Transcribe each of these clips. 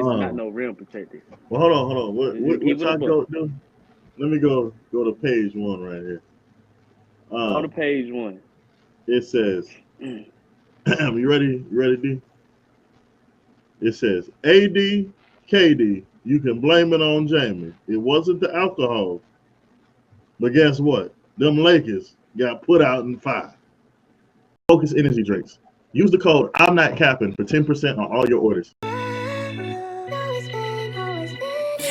not no rim protector. Well, hold on. What Keep it a y'all book. go do? Let me go to page 1 right here. Go to page 1. It says, you ready? You ready, D? It says, AD, KD, you can blame it on Jamie. It wasn't the alcohol. But guess what? Them Lakers got put out in 5. Focus energy drinks. Use the code I'm Not Cappin for 10% on all your orders.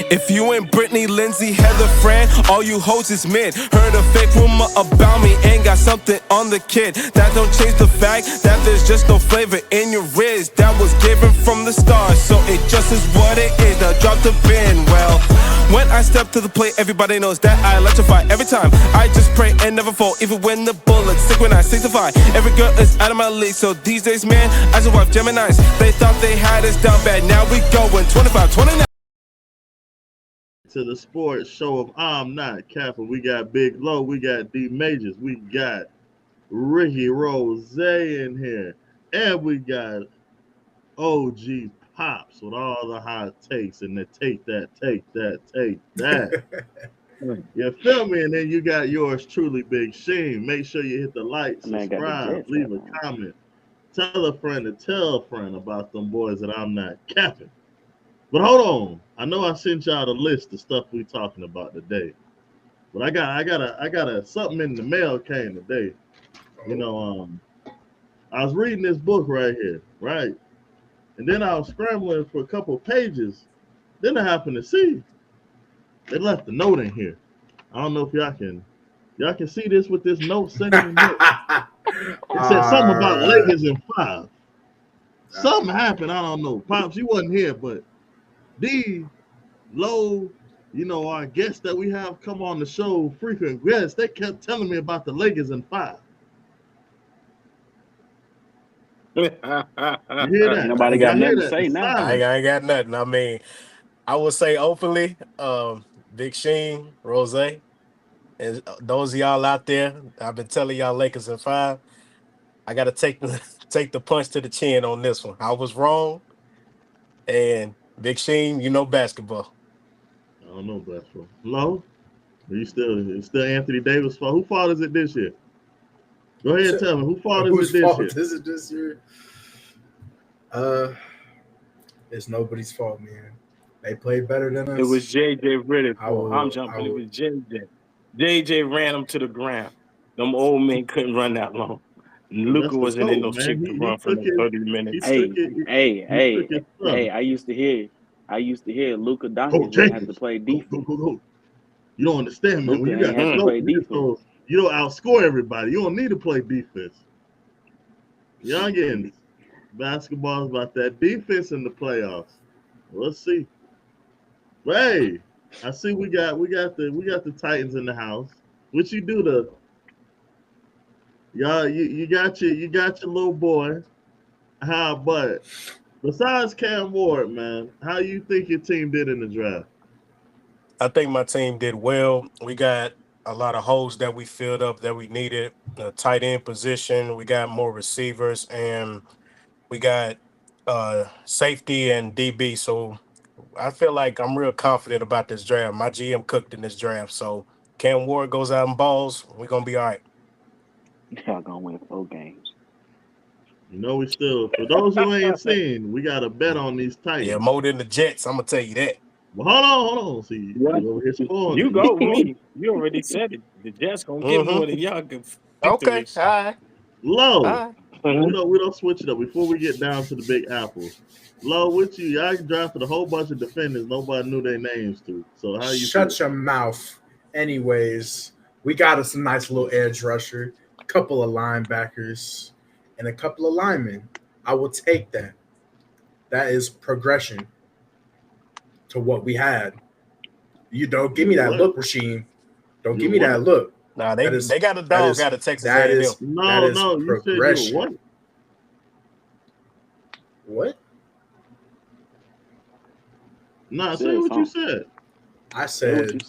If you ain't Brittany, Lindsay, Heather, Fran, all you hoes is mid. Heard a fake rumor about me and got something on the kid. That don't change the fact that there's just no flavor in your wrist. That was given from the start, so it just is what it is. Now drop the pin. Well, when I step to the plate, everybody knows that I electrify. Every time I just pray and never fall, even when the bullets stick when I sanctify. Every girl is out of my league, so these days, man, I just wife Geminis. They thought they had us down bad, now we going 25, 29. To the sports show of I'm Not Cappin. We got Big Low, we got D Majors, we got Ricky Rozay in here, and we got OG Pops with all the hot takes and the take that. You feel me? And then you got yours truly, Big Sheem. Make sure you hit the like, subscribe, leave a comment, tell a friend to tell a friend about them boys that I'm Not Capping. But hold on, I know I sent y'all the list of stuff we talking about today. But I got a something in the mail came today. You know, I was reading this book right here, right? And then I was scrambling for a couple pages. Then I happened to see they left a note in here. I don't know if y'all can see this with this note sending note. It said something about Lakers in 5. Something happened, I don't know. Pops, you wasn't here, but D, Low, you know, our guests that we have come on the show, frequent guests, they kept telling me about the Lakers in 5. You hear that? Nobody got nothing to say now. I ain't got nothing. I mean, I would say openly, Big Sheem, Rozay, and those of y'all out there, I've been telling y'all Lakers in 5. I got to take the punch to the chin on this one. I was wrong, and Big Sheem, you know basketball. I don't know basketball. Low, are you still Anthony Davis' fault? Who fault is it this year? Go ahead and tell me who fault is it this year? Is it this year? It's nobody's fault, man. They played better than us. It was JJ Riddick. I'm jumping. It was JJ. JJ ran them to the ground. Them old men couldn't run that long. Luka wasn't in no shape to run for 30 minutes. Hey! I used to hear Luka Doncic had to play defense. Go. You don't understand, man. Luka When you got to play defense, you don't outscore everybody. You don't need to play defense. Youngins, basketball is about that defense in the playoffs. We'll see. Hey, I see we got the Titans in the house. What you do to y'all? You got your little boy. But besides Cam Ward, man, how you think your team did in the draft? I think my team did well. We got a lot of holes that we filled up that we needed. The tight end position, we got more receivers, and we got safety and DB. So I feel like I'm real confident about this draft. My GM cooked in this draft. So Cam Ward goes out and balls, we're going to be all right. Y'all going to win 4 games. You know, we still, for those who ain't seen, we got a bet on these Titans. Yeah, more than the Jets, I'm going to tell you that. Well, hold on. See, you go with me. You already said it. The Jets going to get more than y'all can. Okay, all right. Low. All right. We don't switch it up before we get down to the Big Apple. Low, with you, y'all drafted a whole bunch of defenders nobody knew their names to. So how you shut your mouth? Anyways, we got us a nice little edge rusher, a couple of linebackers, and a couple of linemen. I will take that. That is progression to what we had. You don't give me that look, Rasheem. Don't give me that look. Nah, they got a dog out of Texas A&M. No, progression. You said what? Nah, say what you said. I said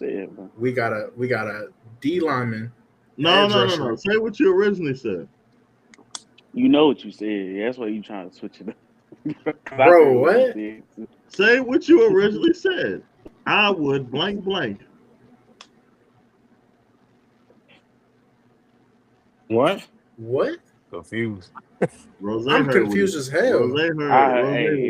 we got a D lineman. No. Say what you originally said. You know what you said. That's why you trying to switch it up. Bro, what? Say what you originally said. I would blank blank. What? Confused. I'm confused as hell. Hey,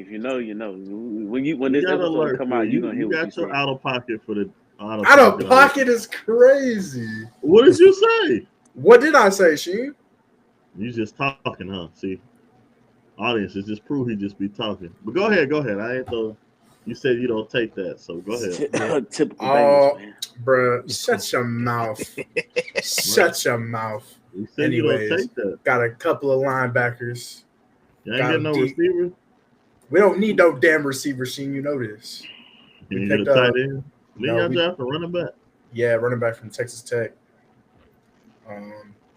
if you know, you know. When this episode come out, you're gonna hear what you got your out of pocket for the out of pocket is crazy. What did you say? What did I say, Sheem? You just talking, huh? See, audience, it's just proof he just be talking. But go ahead. I ain't though. You said you don't take that, so go ahead. Typical Bengals, man. Bruh, shut your mouth. Shut your mouth. Anyways, got a couple of linebackers. You ain't getting no receiver? We don't need no damn receiver, Sheem. You know this. Can you get a tight end? Then y'all draft a running back. Yeah, running back from Texas Tech.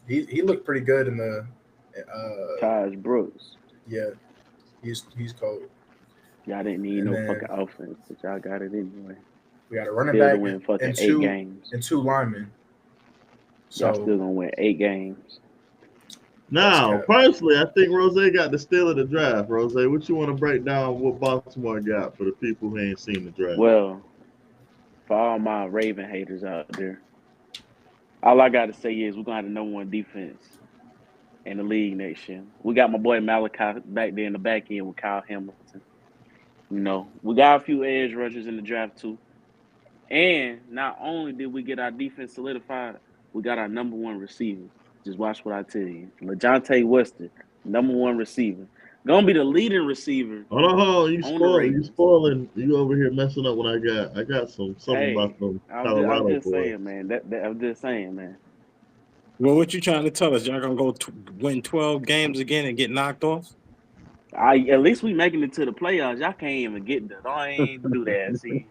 He looked pretty good in the Taj Brooks. Yeah, he's cold. Y'all didn't need no fucking offense, but y'all got it anyway. We got a running back win fucking and 8 games and 2 linemen. So y'all still gonna win 8 games. Now, personally, I think Rozay got the steal of the draft. Rozay, what you want to break down what Baltimore got for the people who ain't seen the draft? Well, for all my Raven haters out there, all I got to say is we're going to have the number 1 defense in the league next year. We got my boy Malachi back there in the back end with Kyle Hamilton. You know, we got a few edge rushers in the draft too. And not only did we get our defense solidified, we got our number 1 receiver. Just watch what I tell you. LeJontay Wester, number 1 receiver. Gonna be the leading receiver. Hold on. You spoiling. You over here messing up what I got something about them. I'm just saying, man. I'm just saying, man. Well, what you trying to tell us? Y'all gonna go win 12 games again and get knocked off? At least we making it to the playoffs. Y'all can't even get there. I ain't do that. See,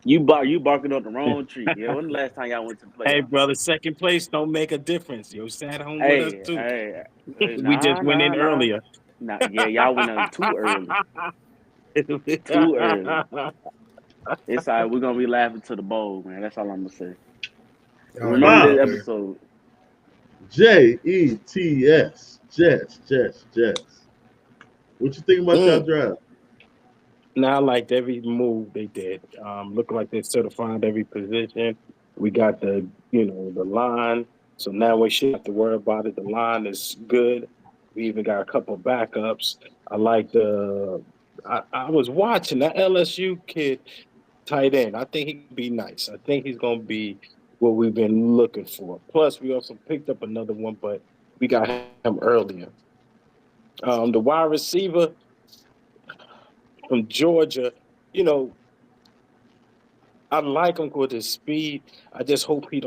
you barking up the wrong tree. Yeah, when the last time y'all went to the playoffs? Hey, brother, second place don't make a difference. You sat home with us too. We just went in earlier. Y'all went in too early. Too early. It's all right. We're gonna be laughing to the bowl, man. That's all I'm gonna say. Remember this episode. Jets. Jets. What you think about that draft? Now, I liked every move they did. Looking like they certified every position. We got the line. So now we shouldn't have to worry about it. The line is good. We even got a couple backups. I like I was watching that LSU kid tight end. I think he can be nice. I think he's going to be what we've been looking for. Plus, we also picked up another one, but we got him earlier. The wide receiver from Georgia, I like him with his speed. I just hope he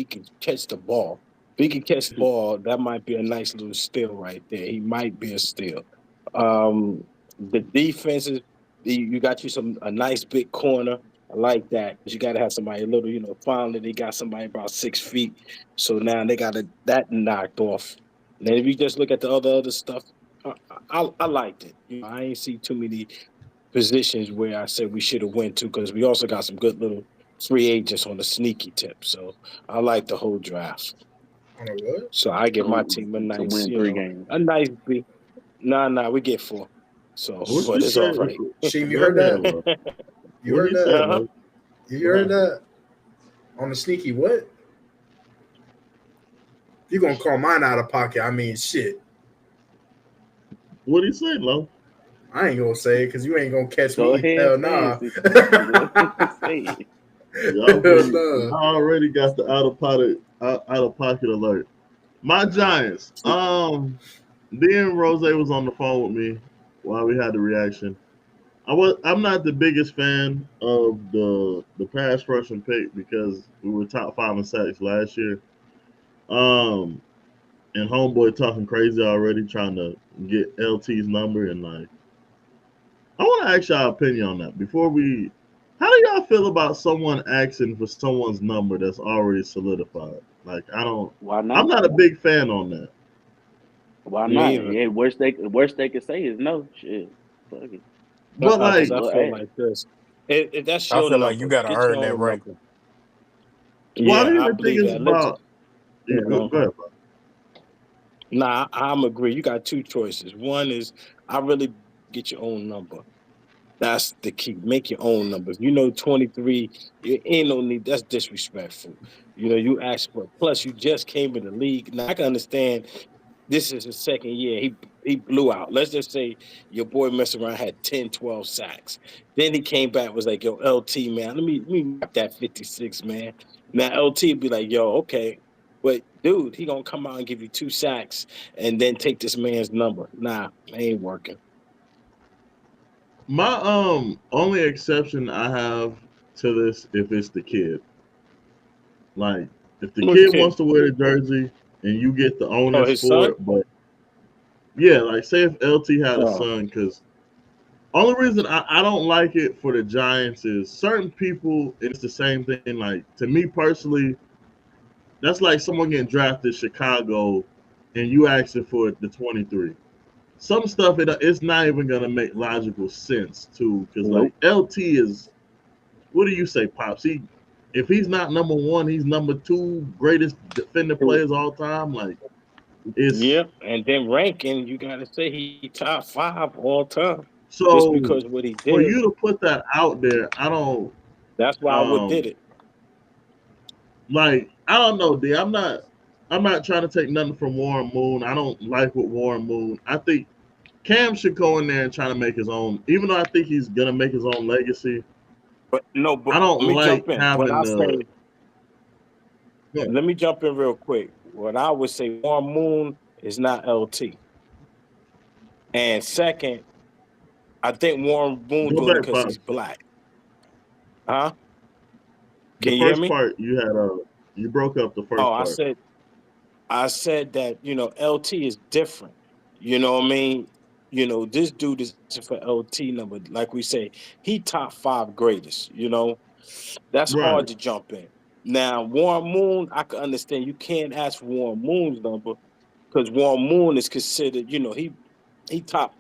can catch the ball. If he can catch the ball, that might be a nice little steal right there. He might be a steal. The defenses, you got a nice big corner. I like that. But you got to have somebody a little, finally they got somebody about 6 feet. So now they got that knocked off. And then if you just look at the other stuff, I liked it. I ain't see too many positions where I said we should have went to because we also got some good little free agents on the sneaky tip. So I like the whole draft. So I give my team a nice, win 3 games. A nice beat. Nah, we get 4. So, but it's all right. Sheem, you heard that? You heard that? You heard that? On the sneaky what? You're going to call mine out of pocket. I mean, shit. What did he say, Lo? I ain't going to say it because you ain't going to catch me. Hell nah. I already got the out of pocket alert. My Giants. Then Rozay was on the phone with me while we had the reaction. I'm not the biggest fan of the pass rushing pick because we were top 5 in sacks last year. And homeboy talking crazy already, trying to get LT's number, and I want to ask y'all opinion on that how do y'all feel about someone asking for someone's number that's already solidified? Why not? I'm not a big fan on that. Why not? Yeah, worst they could say is no. Shit. Fuck it. But I feel like this. That's your I feel like you gotta earn that right. Well, I even think it's about. Yeah, go ahead. Nah, I'm agree. You got 2 choices. One is I really get your own number. That's the key. Make your own numbers. You know, 23, you ain't no need. That's disrespectful. You know, you asked for it. Plus, you just came in the league. Now, I can understand this is his second year. He blew out. Let's just say your boy messed around, had 10, 12 sacks. Then he came back, was like, yo, LT, man, let me wrap that 56, man. Now, LT would be like, yo, okay. But, dude, he going to come out and give you 2 sacks and then take this man's number. Nah, it ain't working. My only exception I have to this, if it's the kid. Like, if the What kid kid? wants to wear the jersey and you get the Oh, onus his for son? it, but yeah, like say if LT had a Oh, son, because only reason I don't like it for the Giants is certain people, and it's the same thing. Like to me personally, that's like someone getting drafted Chicago and you asking for the 23. Some stuff it's not even gonna make logical sense too, because like nope. LT is, what do you say, Pops? If he's not number one, he's number two greatest defender players all time. Like it's Yeah, and then ranking, you got to say he top 5 all time, just so because what he for did. you to put that out there, I don't That's why I would did um it. like I don't know, D. I'm not trying to take nothing from Warren Moon. I don't like what Warren Moon. I think Cam should go in there and try to make his own, even though I think he's gonna make his own legacy. But no, I but don't let me like jump in. What having I the say, yeah, let me jump in real quick. What I would say, Warren Moon is not LT. And second, I think Warren Moon go doing it back, because he's Pops. black. Huh? The Can you hear first me? part you had you broke up the Oh, first part. I said that, LT is different. You know what I mean? This dude is for LT number. Like we say, he top 5 greatest, That's hard Right. to jump in. Now, Warren Moon, I can understand you can't ask for Warren Moon's number because Warren Moon is considered, he top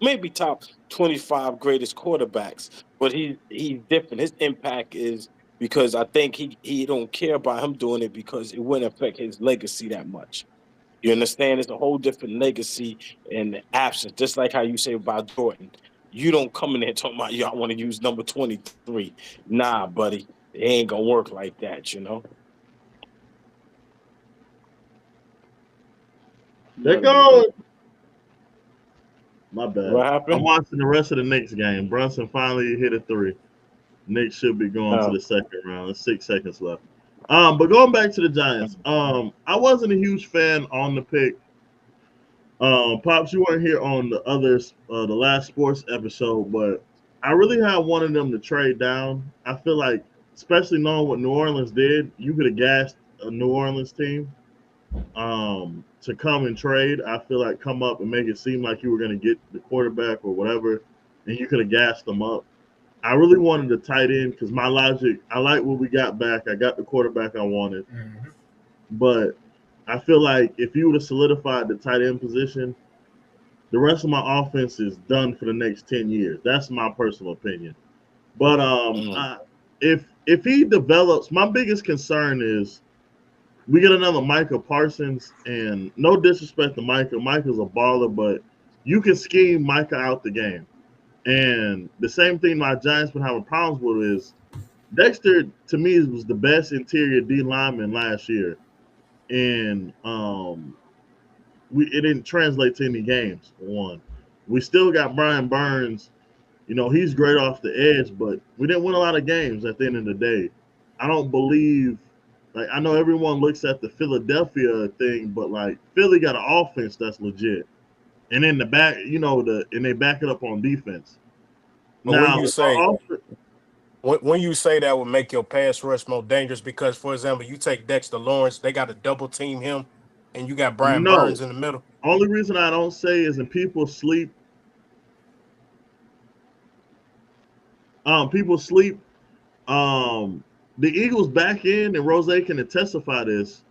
maybe top 25 greatest quarterbacks, but he's different. His impact is because I think he don't care about him doing it because it wouldn't affect his legacy that much. You understand? It's a whole different legacy and absence. Just like how you say about Jordan. You don't come in there talking about, yo, I want to use number 23. Nah, buddy. It ain't gonna work like that. There What goes. My bad. what I'm happened? watching the rest of the Knicks game. Brunson finally hit a three. Knicks should be going to Oh, the second round. There's 6 seconds left. But going back to the Giants, I wasn't a huge fan on the pick. Pops, you weren't here on the last sports episode, but I really had wanted them to trade down. I feel like, especially knowing what New Orleans did, you could have gassed a New Orleans team to come and trade. I feel like come up and make it seem like you were going to get the quarterback or whatever, and you could have gassed them up. I really wanted a tight end because my logic, I like what we got back. I got the quarterback I wanted. Mhm. But I feel like if you would have solidified the tight end position, the rest of my offense is done for the next 10 years. That's my personal opinion. But mm. if he develops, my biggest concern is we get another Micah Parsons, and no disrespect to Micah. Micah's a baller, but you can scheme Micah out the game. And the same thing my Giants been having problems with is Dexter, to me, was the best interior D lineman last year. And it didn't translate to any games, for one. We still got Brian Burns. He's great off the edge, but we didn't win a lot of games at the end of the day. I don't believe, like, I know everyone looks at the Philadelphia thing, but like Philly got an offense that's legit. And in the back, and they back it up on defense. But when Now, you if our say offense, when you say that would make your pass rush more dangerous, because for example, you take Dexter Lawrence, they got to double team him, and you got Brian no, Burns in the middle. only reason I don't say is in people sleep. Um, the Eagles back in, and Rozay can testify this.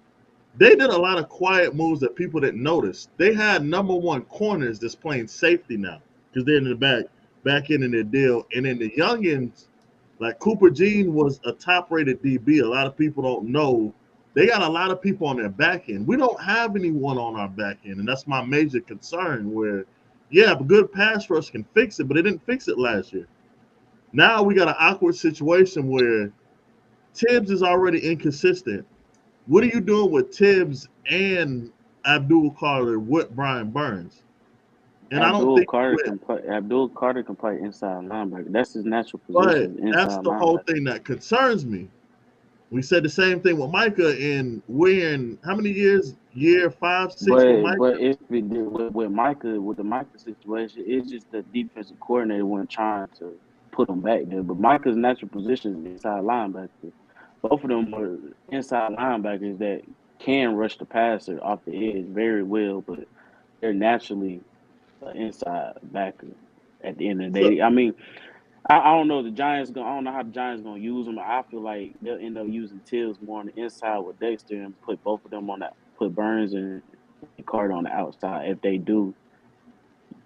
They did a lot of quiet moves that people didn't notice. They had number one corners that's playing safety now because they're in the back end in their deal. And then the youngins, like Cooper Jean was a top rated DB. A lot of people don't know. They got a lot of people on their back end. We don't have anyone on our back end, and that's my major concern. Where Yeah, a good pass rush can fix it, but it didn't fix it last year. Now we got an awkward situation where Tibbs is already inconsistent. What are you doing with Tibbs and Abdul Carter with Brian Burns? And I don't Abdul think Carter with, can play. Abdul Carter can play inside linebacker. That's his natural but position, that's inside the whole linebacker. thing that concerns me. We said the same thing with Micah, and we're in how many years? Year 5, 6 with Micah. But it's with Micah with the Micah situation. It's just the defensive coordinator wasn't trying to put him back there. But Micah's natural position is inside linebacker. Both of them are inside linebackers that can rush the passer off the edge very well, but they're naturally an inside backer. At the end of the So, day, I mean, I don't know the Giants going. I don't know how the Giants gonna use them. I feel like they'll end up using Tibbs more on the inside with Dexter and put both of them on that. Put Burns and Carter on the outside if they do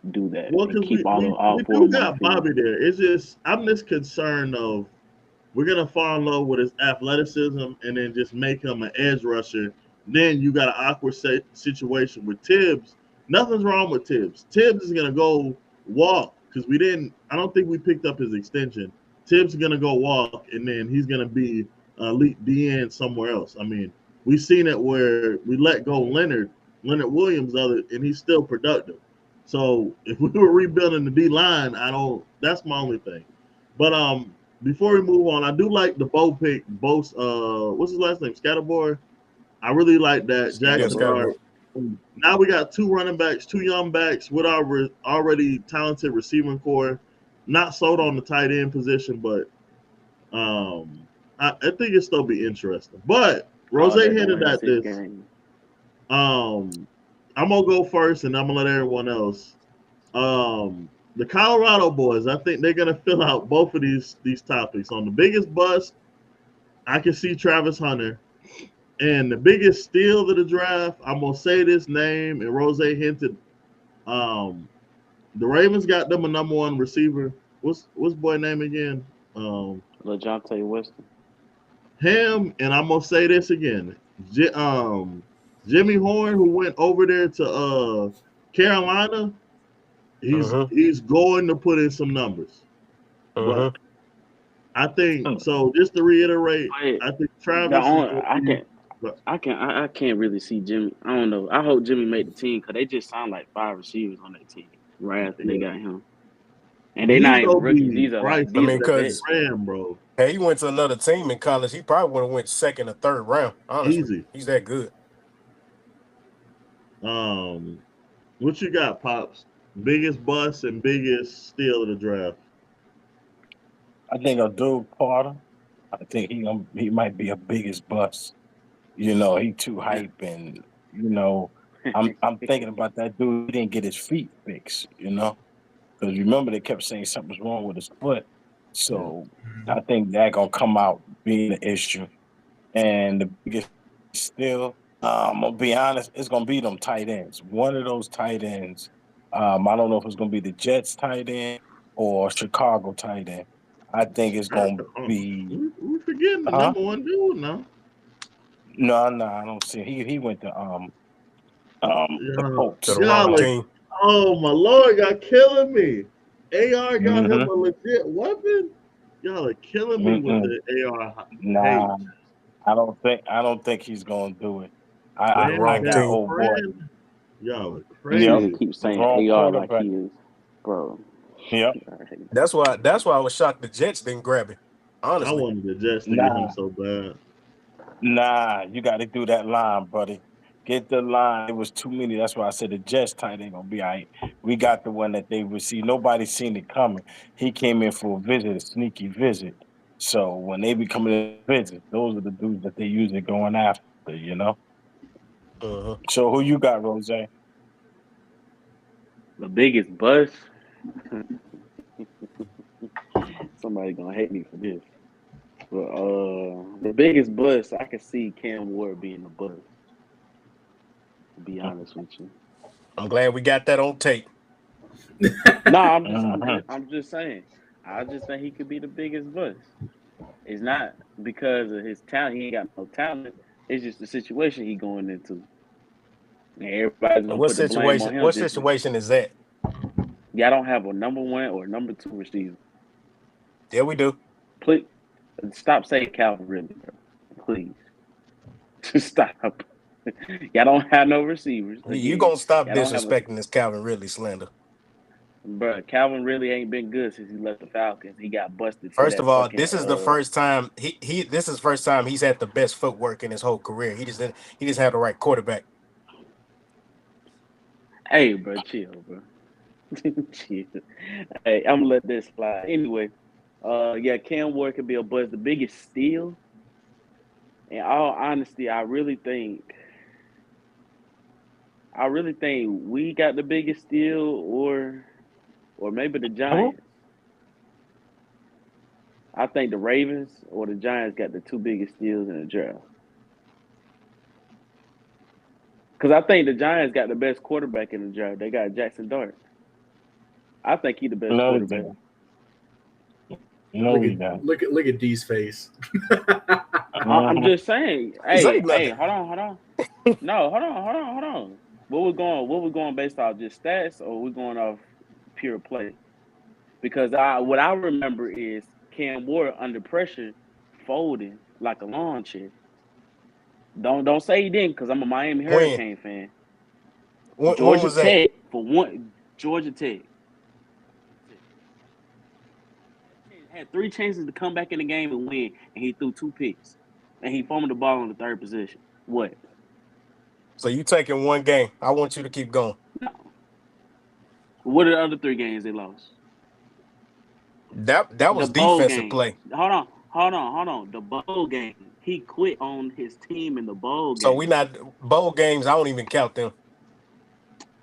that well, and because keep all we four of do them on the got field. Bobby there. It's just I'm just concerned of we're gonna fall in love with his athleticism and then just make him an edge rusher. Then you got an awkward situation with Tibbs. Nothing's wrong with Tibbs. Tibbs is gonna go walk because we didn't. I don't think we picked up his extension. Tibbs is gonna go walk and then he's gonna be elite DN somewhere else. I mean, we've seen it where we let go Leonard Williams, and he's still productive. So if we were rebuilding the D line, I don't. That's my only thing. But before we move on, I do like the Bo pick. Bo's what's his last name? Scatterboy. I really like that. Yeah, Jackson Scatterbo. Dart. Now we got two running backs, two young backs with our already talented receiving core. Not sold on the tight end position, but I think it'll still be interesting. But All Rozay that to hinted win at 6 this. games. I'm gonna go first, and I'm gonna let everyone else. The Colorado boys, I think they're gonna fill out both of these topics. On the biggest bust, I can see Travis Hunter, and the biggest steal of the draft. I'm gonna say this name, and Rozay hinted. Um, the Ravens got them a number one receiver. What's boy name again? LaJohntay Weston. Him, and I'm gonna say this again. Jimmy Horn, who went over there to Carolina, he's going to put in some numbers. But I think so. Just to reiterate, I think Travis is going to be. I can't really see Jimmy. I don't know. I hope Jimmy made the team because they just signed like 5 receivers on that team right after they got him, and they not He's even gonna rookies. be These are right. like I these mean, are vets. because bro. Hey, he went to another team in college. He probably would have went second or third round. Honestly, Easy. He's that good. What you got, Pops? Biggest bust and biggest steal of the draft? I think Abdul Carter. I think he might be a biggest bust. You know, he too hype, and you know, I'm thinking about that dude. He didn't get his feet fixed. You know, because remember they kept saying something's wrong with his foot. So I think that gonna come out being an issue. And the biggest still, I'm gonna be honest, it's gonna be them tight ends. One of those tight ends. I don't know if it's gonna be the Jets tight end or Chicago tight end. I think it's gonna be. We forgetting the number one dude now. No, I don't see. He went to the Colts. To the wrong team. Oh my Lord, y'all killing me. AR got him a legit weapon. Y'all are killing me with the AR. Nah, I don't think he's gonna do it. The wrong got team. old boy. Y'all are crazy. Yep. Keep saying AR like he is, bro. Yep. That's why I was shocked the Jets didn't grab him. Honestly, I wanted the Jets to get him so bad. Nah, you got to do that line, buddy. Get the line. It was too many. That's why I said the Jets tight ain't gonna be all right. We got the one that they received. Nobody seen it coming. He came in for a visit, a sneaky visit. So when they be coming to visit, those are the dudes that they usually going after. You know. So who you got, Rozay? The biggest bust. Somebody gonna hate me for this. But the biggest bust, I can see Cam Ward being the bust. To be honest with you. I'm glad we got that on tape. No, I'm just saying. I just think he could be the biggest bust. It's not because of his talent. He ain't got no talent. It's just the situation he going into. And everybody's gonna put the blame on him. What situation is that? Y'all don't have a number one or number two receiver. Yeah, we do. Please stop saying Calvin Ridley, bro. Please. Just stop. Y'all don't have no receivers. You Again, gonna stop y'all don't have a disrespecting this Calvin Ridley slander. bro. Calvin really ain't been good since he left the Falcons. He got busted for First that of all, fucking this is the first time this is the first time he's had the best footwork in his whole career. He just had the right quarterback. Hey, bro, chill, bro. Chill. Hey, I'm gonna let this slide. Anyway, yeah, Cam Ward could be a buzz. The biggest steal, in all honesty, I really think we got the biggest steal, or maybe the Giants. I think the Ravens or the Giants got the two biggest steals in the draft. Because I think the Giants got the best quarterback in the draft. They got Jackson Dart. I think he's the best No, he quarterback. don't. No, he don't. Look at D's face. I'm just saying. Say Hey, nothing. hold on. No, hold on. What we going based off just stats, or we going off pure play? Because what I remember is Cam Ward under pressure folding like a lawn chair. Don't say he didn't, because I'm a Miami Hurricane fan. When Georgia was that? Tech for one. Georgia Tech had 3 chances to come back in the game and win, and he threw 2 picks, and he fumbled the ball in the 3rd position. What? So you taking one game. I want you to keep going. No. What are the other 3 games they lost? That was The bowl defensive game. play. Hold on. The bowl game. He quit on his team in the bowl So game. we not bowl games. I don't even count them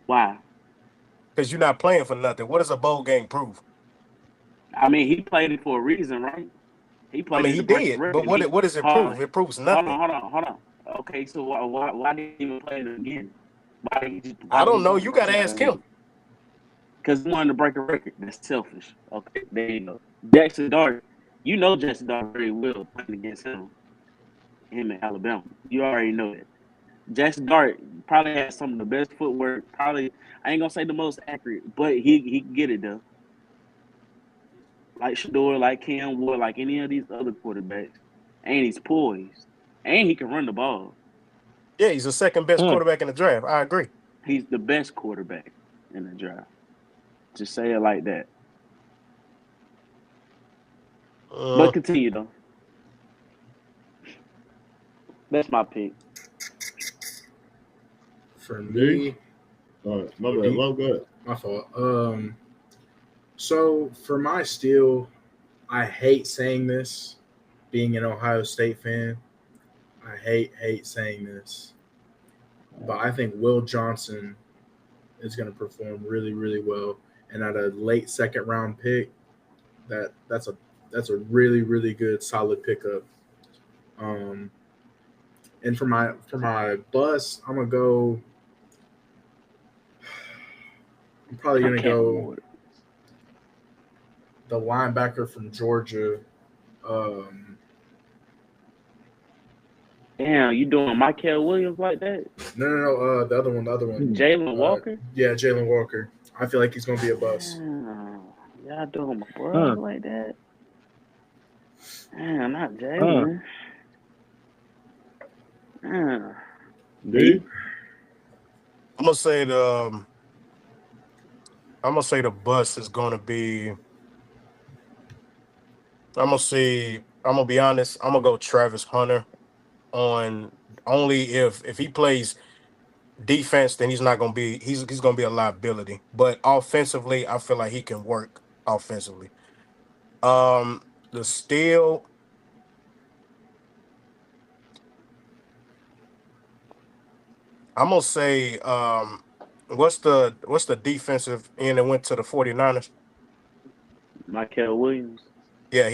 Why? because you're not playing for nothing. What does a bowl game prove? I mean, he played it for a reason, right? He played it He to break a did, but record. what does it prove? It proves nothing. Hold on. Okay, so why did he even play it again? I don't know. You got to ask him. Because he wanted to break a record. That's selfish. Okay, there you go. Jackson Dart, you know Jackson Dart very well playing against him in Alabama. You already know that. Jackson Dart probably has some of the best footwork. Probably, I ain't gonna say the most accurate, but he can get it though. Like Shedeur, like Cam Ward, like any of these other quarterbacks. And he's poised. And he can run the ball. Yeah, he's the second best quarterback in the draft. I agree. He's the best quarterback in the draft. Just say it like that. But continue though. That's my pick. For me, all right, my bad. Well, go ahead. My fault. So for my steal, I hate saying this, being an Ohio State fan. I hate saying this, but I think Will Johnson is going to perform really, really well. And at a late 2nd round pick, that's a really, really good solid pickup. And for my bus, I'm probably gonna go the linebacker from Georgia. Damn, you doing Michael Williams like that? No. The other one. Jalen Walker? Yeah, Jalen Walker. I feel like he's gonna be a bust. Y'all doing my brother like that? Damn, not Jalen. Dude? I'm gonna say the bus is gonna be. I'm gonna be honest. I'm gonna go Travis Hunter on only if he plays defense, then he's gonna be a liability. But offensively, I feel like he can work offensively. The steal. I'm gonna say what's the defensive end that went to the 49ers? Michael Williams. Yeah,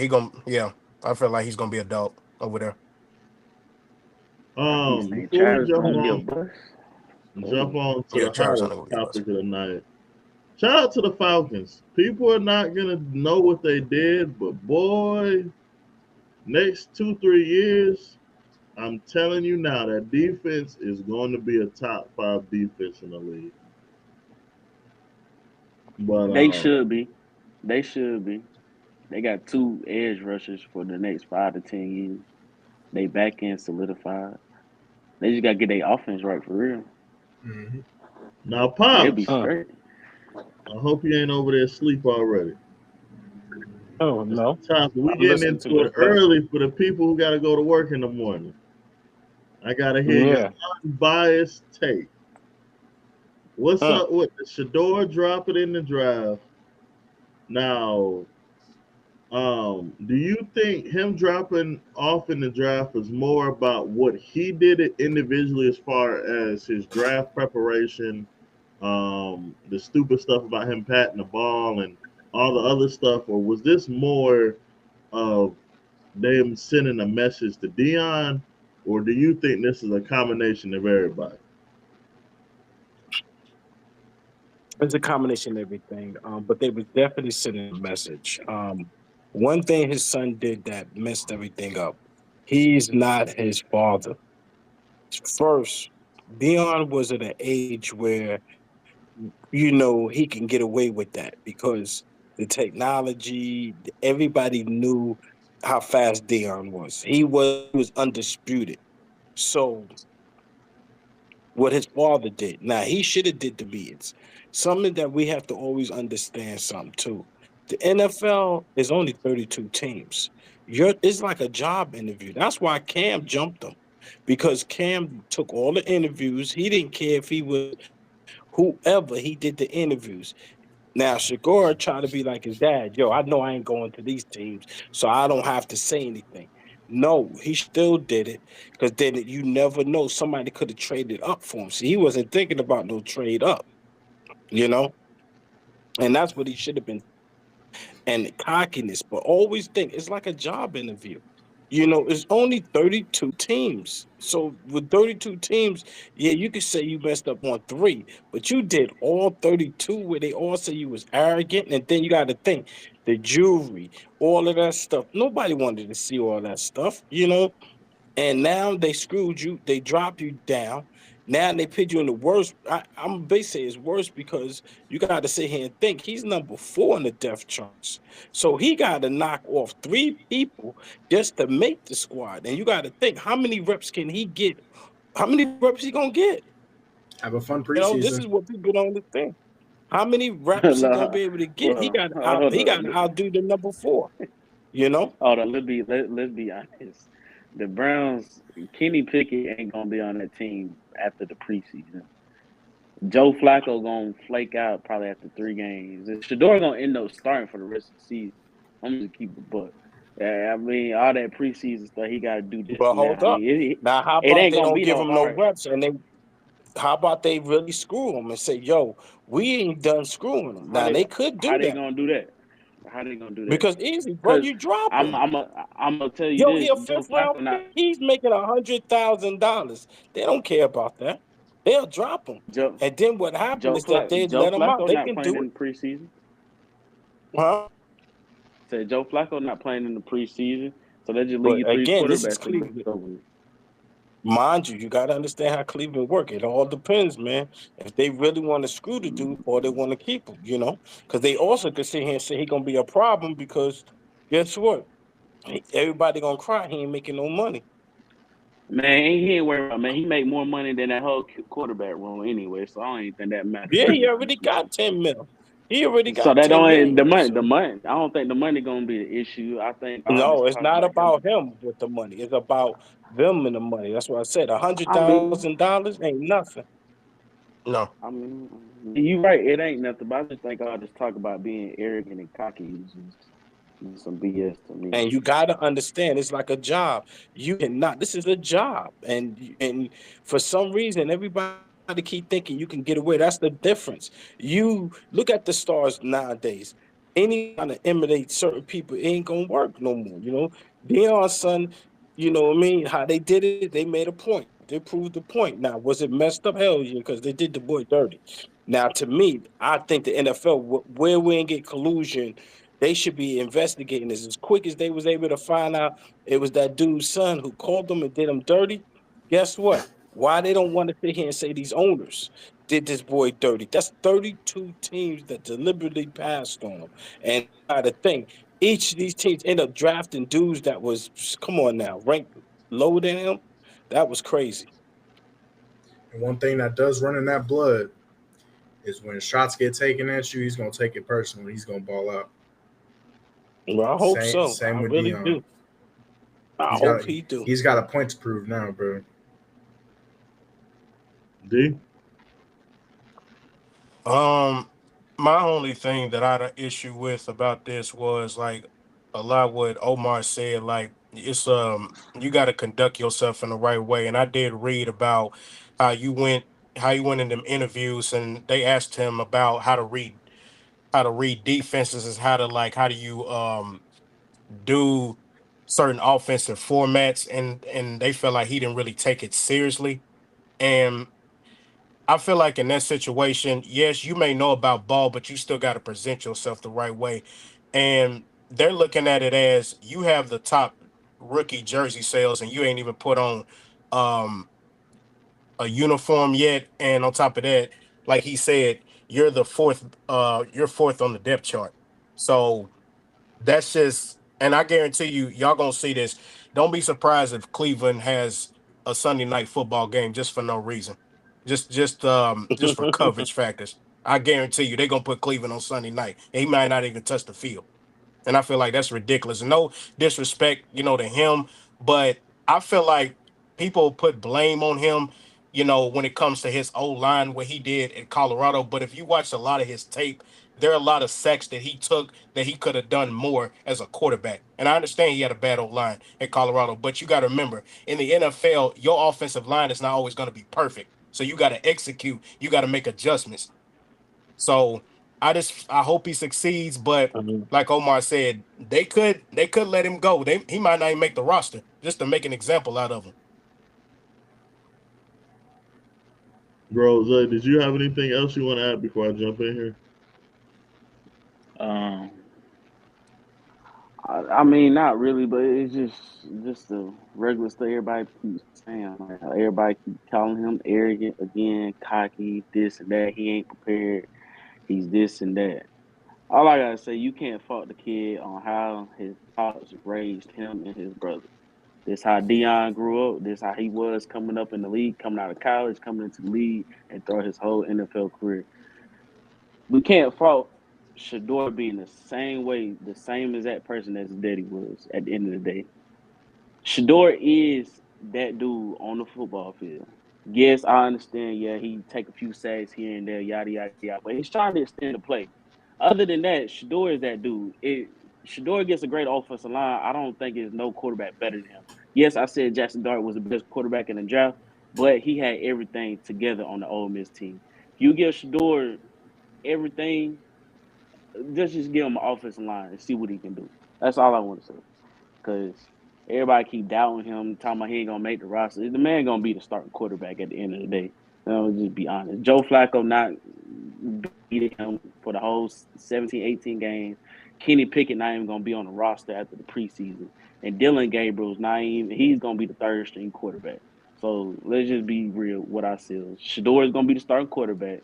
I feel like he's gonna be a dog over there. Before we jump on to the hottest topic of the night. Shout out to the Falcons. People are not gonna know what they did, but boy, next 2-3 years, I'm telling you now, that defense is going to be a top 5 defense in the league. But They should be. They should be. They got two edge rushers for the next 5 to 10 years. They back end solidified. They just gotta get their offense right for real. Mhm. now, They'll be pops, straight. I hope you ain't over there asleep already. Oh It's no, the topic. We I'm getting listening to into it this, but early for the people who got to go to work in the morning. I gotta hear your yeah. unbiased take. What's Mm. up with the Shedeur dropping in the draft? Now, do you think him dropping off in the draft is more about what he did it individually as far as his draft preparation, the stupid stuff about him patting the ball and all the other stuff, or was this more of them sending a message to Dion, or do you think this is a combination of everybody? It's a combination of everything. But they was definitely sending a message. One thing his son did that messed everything up. He's not his father. First, Dion was at an age where he can get away with that because the technology, everybody knew how fast Dion was. He was undisputed. So what his father did. Now he should have did the beats. Something that we have to always understand something too. The NFL is only 32 teams. It's like a job interview. That's why Cam jumped him. Because Cam took all the interviews. He didn't care if he was whoever, he did the interviews. Now Shagor tried to be like his dad. Yo, I know I ain't going to these teams, so I don't have to say anything. No, he still did it because then you never know. Somebody could have traded up for him. See, he wasn't thinking about no trade up, you know, and that's what he should have been and cockiness. But always think it's like a job interview. It's only 32 teams. So with 32 teams, yeah, you could say you messed up on three, but you did all 32 where they all say you was arrogant. And then you got to think the jewelry, all of that stuff. Nobody wanted to see all that stuff. And now they screwed you. They dropped you down. Now they put you in the worst. I'm basically it's worse because you got to sit here and think he's number 4 in the depth charts. So he got to knock off 3 people just to make the squad. And you got to think how many reps can he get? How many reps he gonna get? Have a fun This is preseason. what people don't understand. How many reps he gonna Nah, be able to get? He well, got hold he got to on. outdo the number 4. You know. Hold on. Let's be honest. The Browns, Kenny Pickett ain't gonna be on that team after the preseason. Joe Flacco gonna flake out probably after 3 games. And Shador gonna end up starting for the rest of the season. I'm just keep it buck. Yeah, I mean, all that preseason stuff, he got to do this But and that. hold I up. mean, Now, how it about ain't they gonna don't be give no him no hard. reps and how about they really screw him and say, yo, we ain't done screwing him. How Now, they they could how do they that gonna do that? How they gonna do that? because easy, bro, Because you drop I'm him. I'm a, I'm gonna tell you Yo, he this: a Joe fifth Flacco round not pick. He's making $100,000. They don't care about that. They'll drop him. Joe And then what happened is that they Joe let him out. Flacco They not can playing do in it. the preseason. Huh? Said Joe Flacco not playing in the preseason, so they just leave But you three again, this is quarterbacks and Cleveland. get over with. Mind you, you got to understand how Cleveland work. It all depends, man. If they really want to screw the dude or they want to keep him. Because they also could sit here and say he going to be a problem because guess what? Everybody going to cry. He ain't making no money. Man, he ain't worried about man. He make more money than that whole quarterback room anyway, so I don't even think that matters Yeah, to he me already personally. got 10 mil. He already So got that 10 don't million. So, the money. I don't think the money gonna be the issue. I think all this no, it's talk not about him. about him with the money. It's about them and the money. That's what I said. A hundred I mean, thousand dollars ain't nothing. No. I mean, you right. It ain't nothing. But I just think all this talk about being arrogant and cocky is just some BS to me. And you got to understand, it's like a job. You cannot. This is a job, and for some reason, everybody keep thinking you can get away. That's the difference. You look at the stars nowadays. Anybody trying to imitate certain people, it ain't gonna work no more. Deion son, you know what I mean? How they did it, they made a point. They proved the point. Now, was it messed up? Hell yeah, because they did the boy dirty. Now, to me, I think the NFL, where we ain't get collusion, they should be investigating this as quick as they was able to find out it was that dude's son who called them and did him dirty. Guess what? Why they don't want to sit here and say these owners did this boy dirty? That's 32 teams that deliberately passed on him. And you got to think, each of these teams end up drafting dudes that was, come on now, ranked lower than him. That was crazy. And one thing that does run in that blood is when shots get taken at you, he's gonna take it personally. He's gonna ball out. Well, I hope Same so. same I with really Dion. do. I He's got hope he do. he's got a point to prove now, bro. D. Um, my only thing that I had an issue with about this was like a lot what Omar said. Like it's you got to conduct yourself in the right way. And I did read about how you went how you went in them interviews, and they asked him about how to read defenses, is how to like how do you do certain offensive formats, and they felt like he didn't really take it seriously. And I feel like in that situation, yes, you may know about ball, but you still got to present yourself the right way. And they're looking at it as you have the top rookie jersey sales and you ain't even put on um, a uniform yet. And on top of that, like he said, you're fourth on the depth chart. So that's just, and I guarantee you, y'all gonna see this. Don't be surprised if Cleveland has a Sunday night football game just for no reason, just for coverage factors. I guarantee you, they're gonna put Cleveland on Sunday night. And he might not even touch the field. And I feel like that's ridiculous. No disrespect, to him, but I feel like people put blame on him, when it comes to his old line, what he did in Colorado. But if you watch a lot of his tape, there are a lot of sacks that he took that he could have done more as a quarterback. And I understand he had a bad old line in Colorado, but you got to remember, in the NFL, your offensive line is not always going to be perfect. So you got to execute, you got to make adjustments. So I hope he succeeds, but Mhm. like Omar said, they could let him go. He might not even make the roster just to make an example out of him. Rozay, did you have anything else you want to add before I jump in here? Um, I mean, not really, but it's just the regular stuff everybody keeps saying. Like, everybody keep calling him arrogant again, cocky, this and that. He ain't prepared. He's this and that. All I gotta say, you can't fault the kid on how his pops raised him and his brother. This how Dion grew up. This how he was coming up in the league, coming out of college, coming into the league, and throughout his whole NFL career. We can't fault Shedeur being the same way, the same exact person as his daddy was at the end of the day. Shedeur is that dude on the football field. Yes, I understand. Yeah, he take a few sacks here and there, yada yada yada. But he's trying to extend the play. Other than that, Shedeur is that dude. Shedeur gets a great offensive line. I don't think there's no quarterback better than him. Yes, I said Jackson Dart was the best quarterback in the draft, but he had everything together on the Ole Miss team. If you give Shedeur everything, just give him an offensive line and see what he can do. That's all I want to say. Because everybody keep doubting him, talking about he ain't gonna make the roster. The man gonna be the starting quarterback at the end of the day. Just be honest. Joe Flacco not beating him for the whole 17, 18 games. Kenny Pickett not even gonna be on the roster after the preseason. And Dylan Gabriel's not even he's gonna be the third string quarterback. So let's just be real what I see. Shador is gonna be the starting quarterback.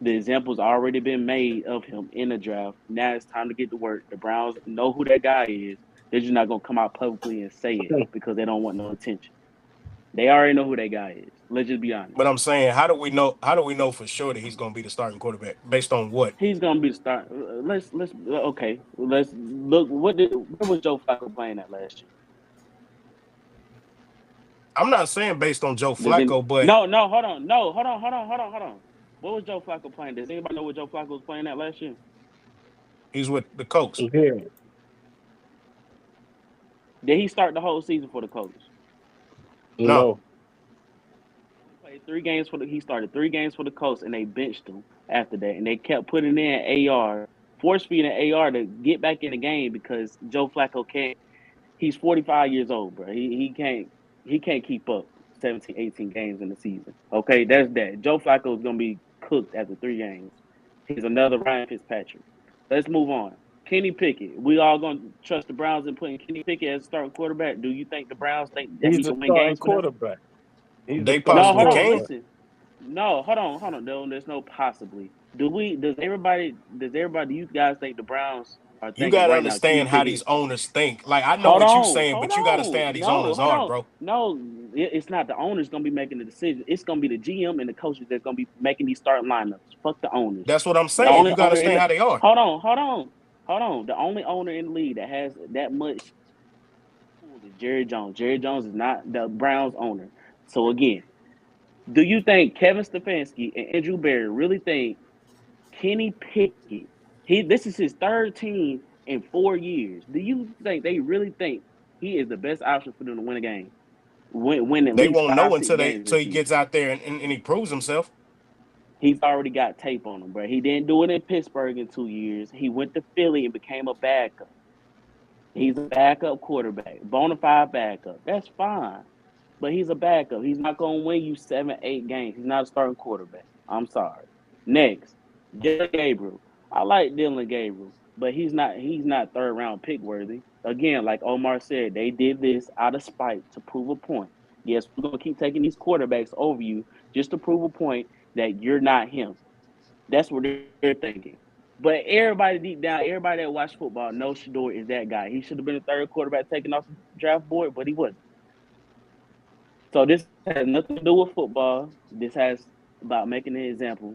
The example's already been made of him in the draft. Now it's time to get to work. The Browns know who that guy is. They're just not gonna come out publicly and say it because they don't want no attention. They already know who that guy is. Let's just be honest. But I'm saying, how do we know? How do we know for sure that he's going to be the starting quarterback based on what? He's gonna be the start. Let's okay. Let's look. Where was Joe Flacco playing at last year? I'm not saying based on Joe Does it? Flacco, but No. Hold on. No. Hold on. What was Joe Flacco playing? Does anybody know what Joe Flacco was playing at last year? he's with the Colts. Yeah. Did he start the whole season for the Colts? No, No. He played 3 games for the. He started 3 games for the Colts, and they benched him after that, and they kept putting in AR, force feeding AR to get back in the game because Joe Flacco can't. He's 45 years old, bro. He can't keep up 17, 18 games in the season. Okay, that's that. Joe Flacco is gonna be cooked after 3 games. He's another Ryan Fitzpatrick. Let's move on. Kenny Pickett. We all gonna trust the Browns in putting Kenny Pickett as starting quarterback. Do you think the Browns think that He's he the can win starting games for them? quarterback. He's the They best No, possibly hold one. on. can. Listen. No, hold on. No, there's no possibly. Do you guys think the Browns are You thinking got to right now? Kenny understand how these Pickett. owners think. Like I know what you saying, Hold but you got to understand on. how these No, owners hold are, on. bro. No, it's not the owners gonna be making the decision. It's gonna be the GM and the coaches that's gonna be making these starting lineups. Fuck the owners. That's what I'm The saying. only You got to owner in understand the how they are. hold on. The only owner in the league that has that much pull is Jerry Jones. Jerry Jones is not the Browns owner. So again, do you think Kevin Stefanski and Andrew Berry really think Kenny Pickett? This is his third team in 4 years. Do you think they really think he is the best option for them to win a game? Win at They least won't five, know six until games till this he gets season. out there and he proves himself. He's already got tape on him, bro. He didn't do it in Pittsburgh in 2 years. He went to Philly and became a backup. He's a backup quarterback, bona fide backup. That's fine. But he's a backup. He's not going to win you 7, 8 games. He's not a starting quarterback. I'm sorry. Next, Dylan Gabriel. I like Dylan Gabriel, but he's not third round pick worthy. Again, like Omar said, they did this out of spite to prove a point. Yes, we're gonna keep taking these quarterbacks over you just to prove a point that you're not him. That's what they're thinking. But everybody deep down, everybody that watch football knows Shedeur is that guy. He should have been the third quarterback taken off the draft board, but he wasn't. So this has nothing to do with football. This has about making an example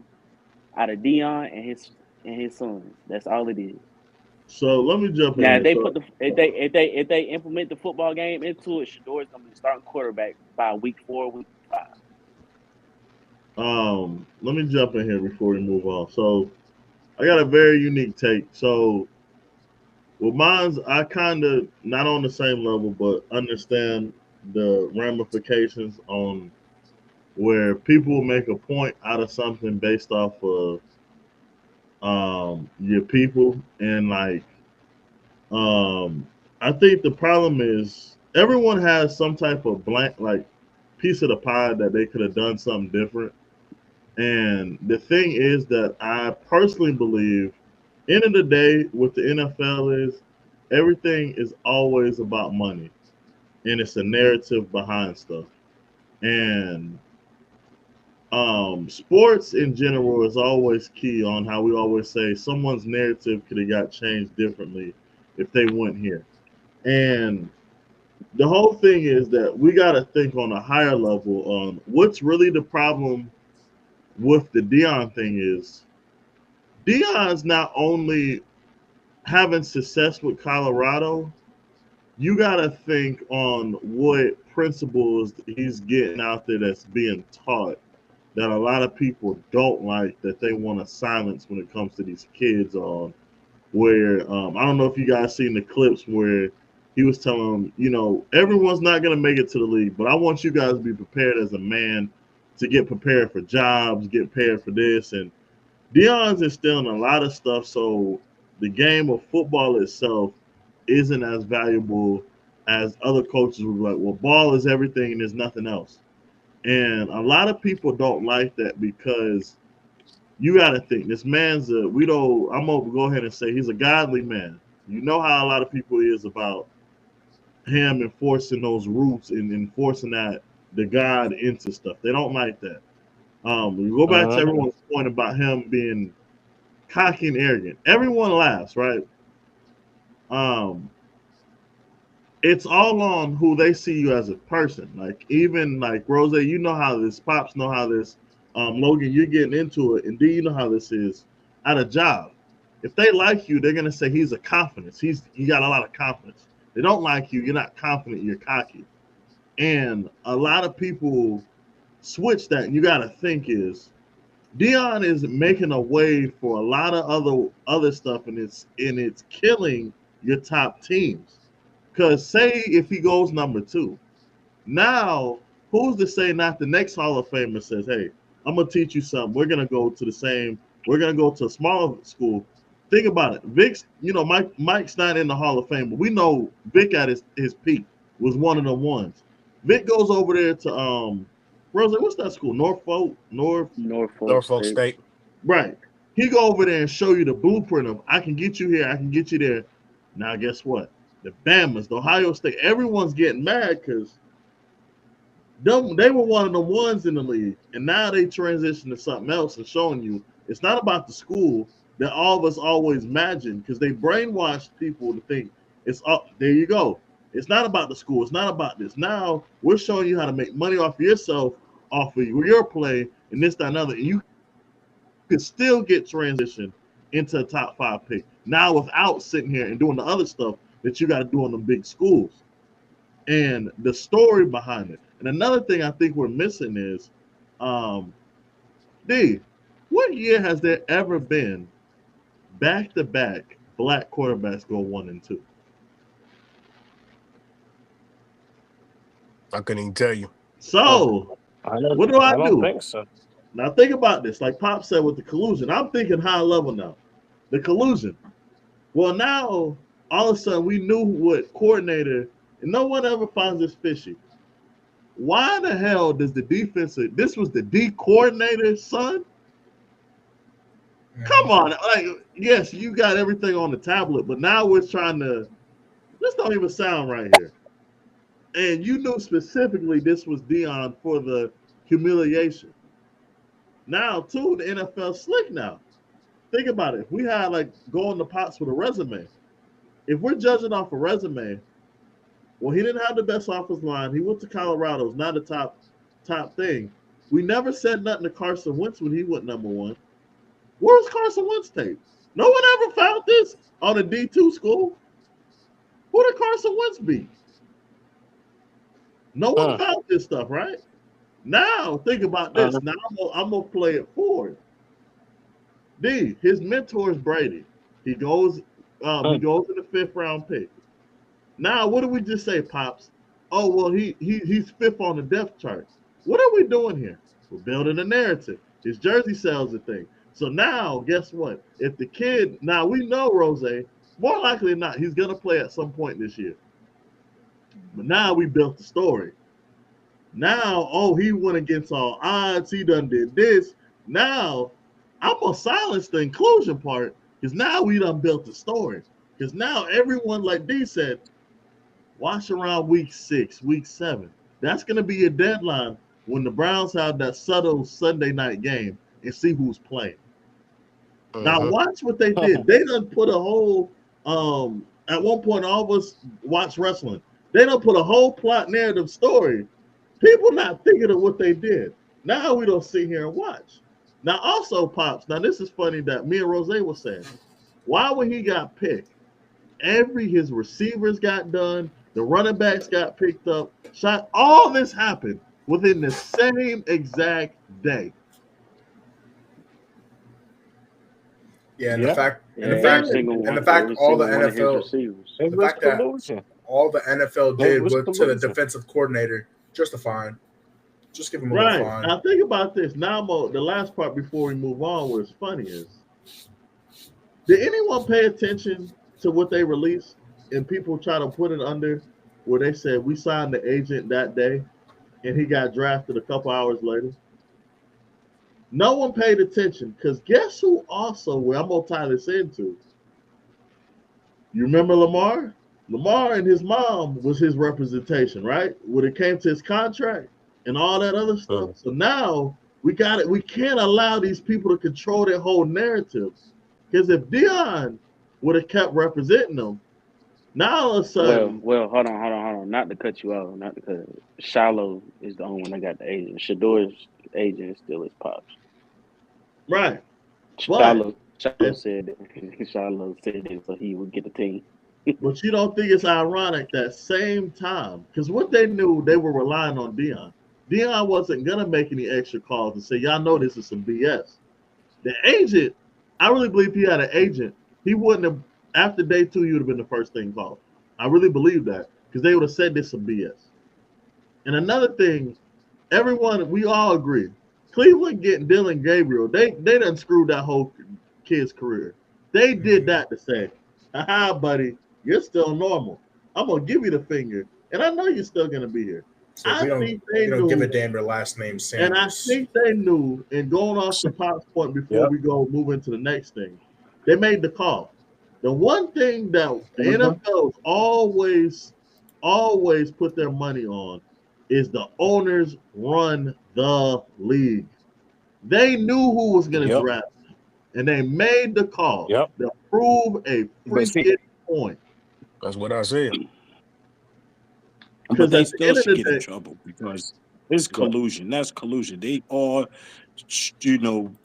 out of Dion and his sons. That's all it is. So let me jump in Now, if here. they So put the if they implement the football game into it, Shador is gonna be the starting quarterback by week 4, week 5. let me jump in here before we move on. So I got a very unique take. So with mine's, I kind of not on the same level, but understand the ramifications on where people make a point out of something based off of your people and like I think the problem is everyone has some type of blank like piece of the pie that they could have done something different. And the thing is that I personally believe, end of the day, what the NFL is, everything is always about money, and it's a narrative behind stuff. And sports in general is always key on how we always say someone's narrative could have got changed differently if they went here. And the whole thing is that we got to think on a higher level on what's really the problem with the Dion thing is Dion's not only having success with Colorado, you got to think on what principles he's getting out there that's being taught that a lot of people don't like that they want to silence when it comes to these kids on where I don't know if you guys seen the clips where he was telling them, you know, everyone's not going to make it to the league, but I want you guys to be prepared as a man to get prepared for jobs, get prepared for this. And Dion's instilling a lot of stuff. So the game of football itself isn't as valuable as other coaches would be like, well, ball is everything and there's nothing else. And a lot of people don't like that because you got to think this man's a we don't. I'm gonna go ahead and say he's a godly man. You know how a lot of people is about him enforcing those roots and enforcing that the God into stuff. They don't like that. We go back to Uh-huh. everyone's point about him being cocky and arrogant. Everyone laughs, right? Um, it's all on who they see you as a person. Like even like Rozay, you know how this. Pops know how this. Logan, you're getting into it, and do you know how this is at a job? If they like you, they're gonna say he's a confidence. He got a lot of confidence. They don't like you, you're not confident. You're cocky, and a lot of people switch that. And you got to think is Dion is making a way for a lot of other stuff, and it's killing your top teams. Because say if he goes number 2, now who's to say not the next Hall of Famer says, "Hey, I'm gonna teach you something. We're gonna go to the same. We're gonna go to a smaller school." Think about it. Vic's, you know, Mike's not in the Hall of Fame, but we know Vic at his peak was one of the ones. Vic goes over there to Rosa, what's that school? Norfolk Norfolk State. State. Right. He go over there and show you the blueprint of I can get you here, I can get you there. Now guess what? The Bamas, the Ohio State, everyone's getting mad because They were one of the ones in the league, and now they transition to something else and showing you it's not about the school that all of us always imagine, because they brainwashed people to think it's up. There you go. It's not about the school. It's not about this. Now we're showing you how to make money off of yourself, off of your play, and this, that, and other. And you can still get transitioned into a top 5 pick now without sitting here and doing the other stuff that you got to do in the big schools. And the story behind it. And another thing I think we're missing is, D, what year has there ever been back-to-back black quarterbacks go 1 and 2? I couldn't even tell you. So, what do I do? I don't think so. Now think about this. Like Pop said with the collusion, I'm thinking high level now. The collusion. Well, now all of a sudden we knew what coordinator, and no one ever finds this fishy. Why the hell does the defensive? This was the D coordinator's son. Come on, like, yes, you got everything on the tablet, but now we're trying to. This don't even sound right here. And you knew specifically this was Dion for the humiliation. Now, too, the NFL slick now. Think about it. If we had like going to Pops with a resume, if we're judging off a resume, well, he didn't have the best offensive line. He went to Colorado. It's not a top thing. We never said nothing to Carson Wentz when he went number 1. Where's Carson Wentz tape? No one ever found this on a D2 school. Who did Carson Wentz beat? No one found this stuff, right? Now, think about this. Now, I'm going to play it forward. D, his mentor is Brady. He goes in the 5th round pick. Now, what did we just say, Pops? Oh, well, he's 5th on the depth chart. What are we doing here? We're building a narrative. His jersey sells a thing. So now, guess what? If the kid, now we know Rozay, more likely than not, he's going to play at some point this year. But now we built the story. Now, oh, he went against all odds. He done did this. Now, I'm going to silence the inclusion part because now we done built the story. Because now everyone, like D said, watch around week 6, week 7. That's going to be your deadline when the Browns have that subtle Sunday night game and see who's playing. Now, watch what they did. They done put a whole, at one point, all of us watch wrestling. They done put a whole plot narrative story. People not thinking of what they did. Now we don't sit here and watch. Now, also, Pops, now this is funny that me and Rozay was saying. Why when he got picked, his receivers got done, the running backs got picked up, shot, all this happened within the same exact day. Yeah, and the fact all the NFL did was to the defensive coordinator justifying. Just give him a little fine. Now think about this. Now the last part before we move on, what's funny is, did anyone pay attention to what they released and people try to put it under where they said we signed the agent that day and he got drafted a couple hours later? No one paid attention because guess who also, where I'm going to tie this into? You remember Lamar? Lamar and his mom was his representation, right? When it came to his contract and all that other stuff. So now we got it. We can't allow these people to control their whole narrative. Because if Dion would have kept representing them, now all of a sudden. Well, hold on. Not to cut you off. Not because Shiloh is the only one that got the agent. Shedeur's agent is still his Pops. Right. Shiloh said that. Shiloh said that so he would get the team. But you don't think it's ironic that same time, because what they knew, they were relying on Dion. Dion wasn't going to make any extra calls and say, y'all know this is some BS. The agent, I really believe he had an agent. He wouldn't have, after day 2, he would have been the first thing called. I really believe that because they would have said this some BS. And another thing, everyone, we all agree, Cleveland getting Dylan Gabriel, they done screwed that whole kid's career. They did that to say, aha, buddy, you're still normal. I'm going to give you the finger, and I know you're still going to be here. So we don't give a damn their last name Sanders. And I think they knew, and going off the Pop's point before we go move into the next thing, they made the call. The one thing that the NFL always put their money on is the owners run the league. They knew who was going to Yep. draft them, and they made the call Yep. to prove a But see, freaking point. That's what I said. but Because they at the still end of should the get in day, trouble because it's what? collusion. That's collusion. They all,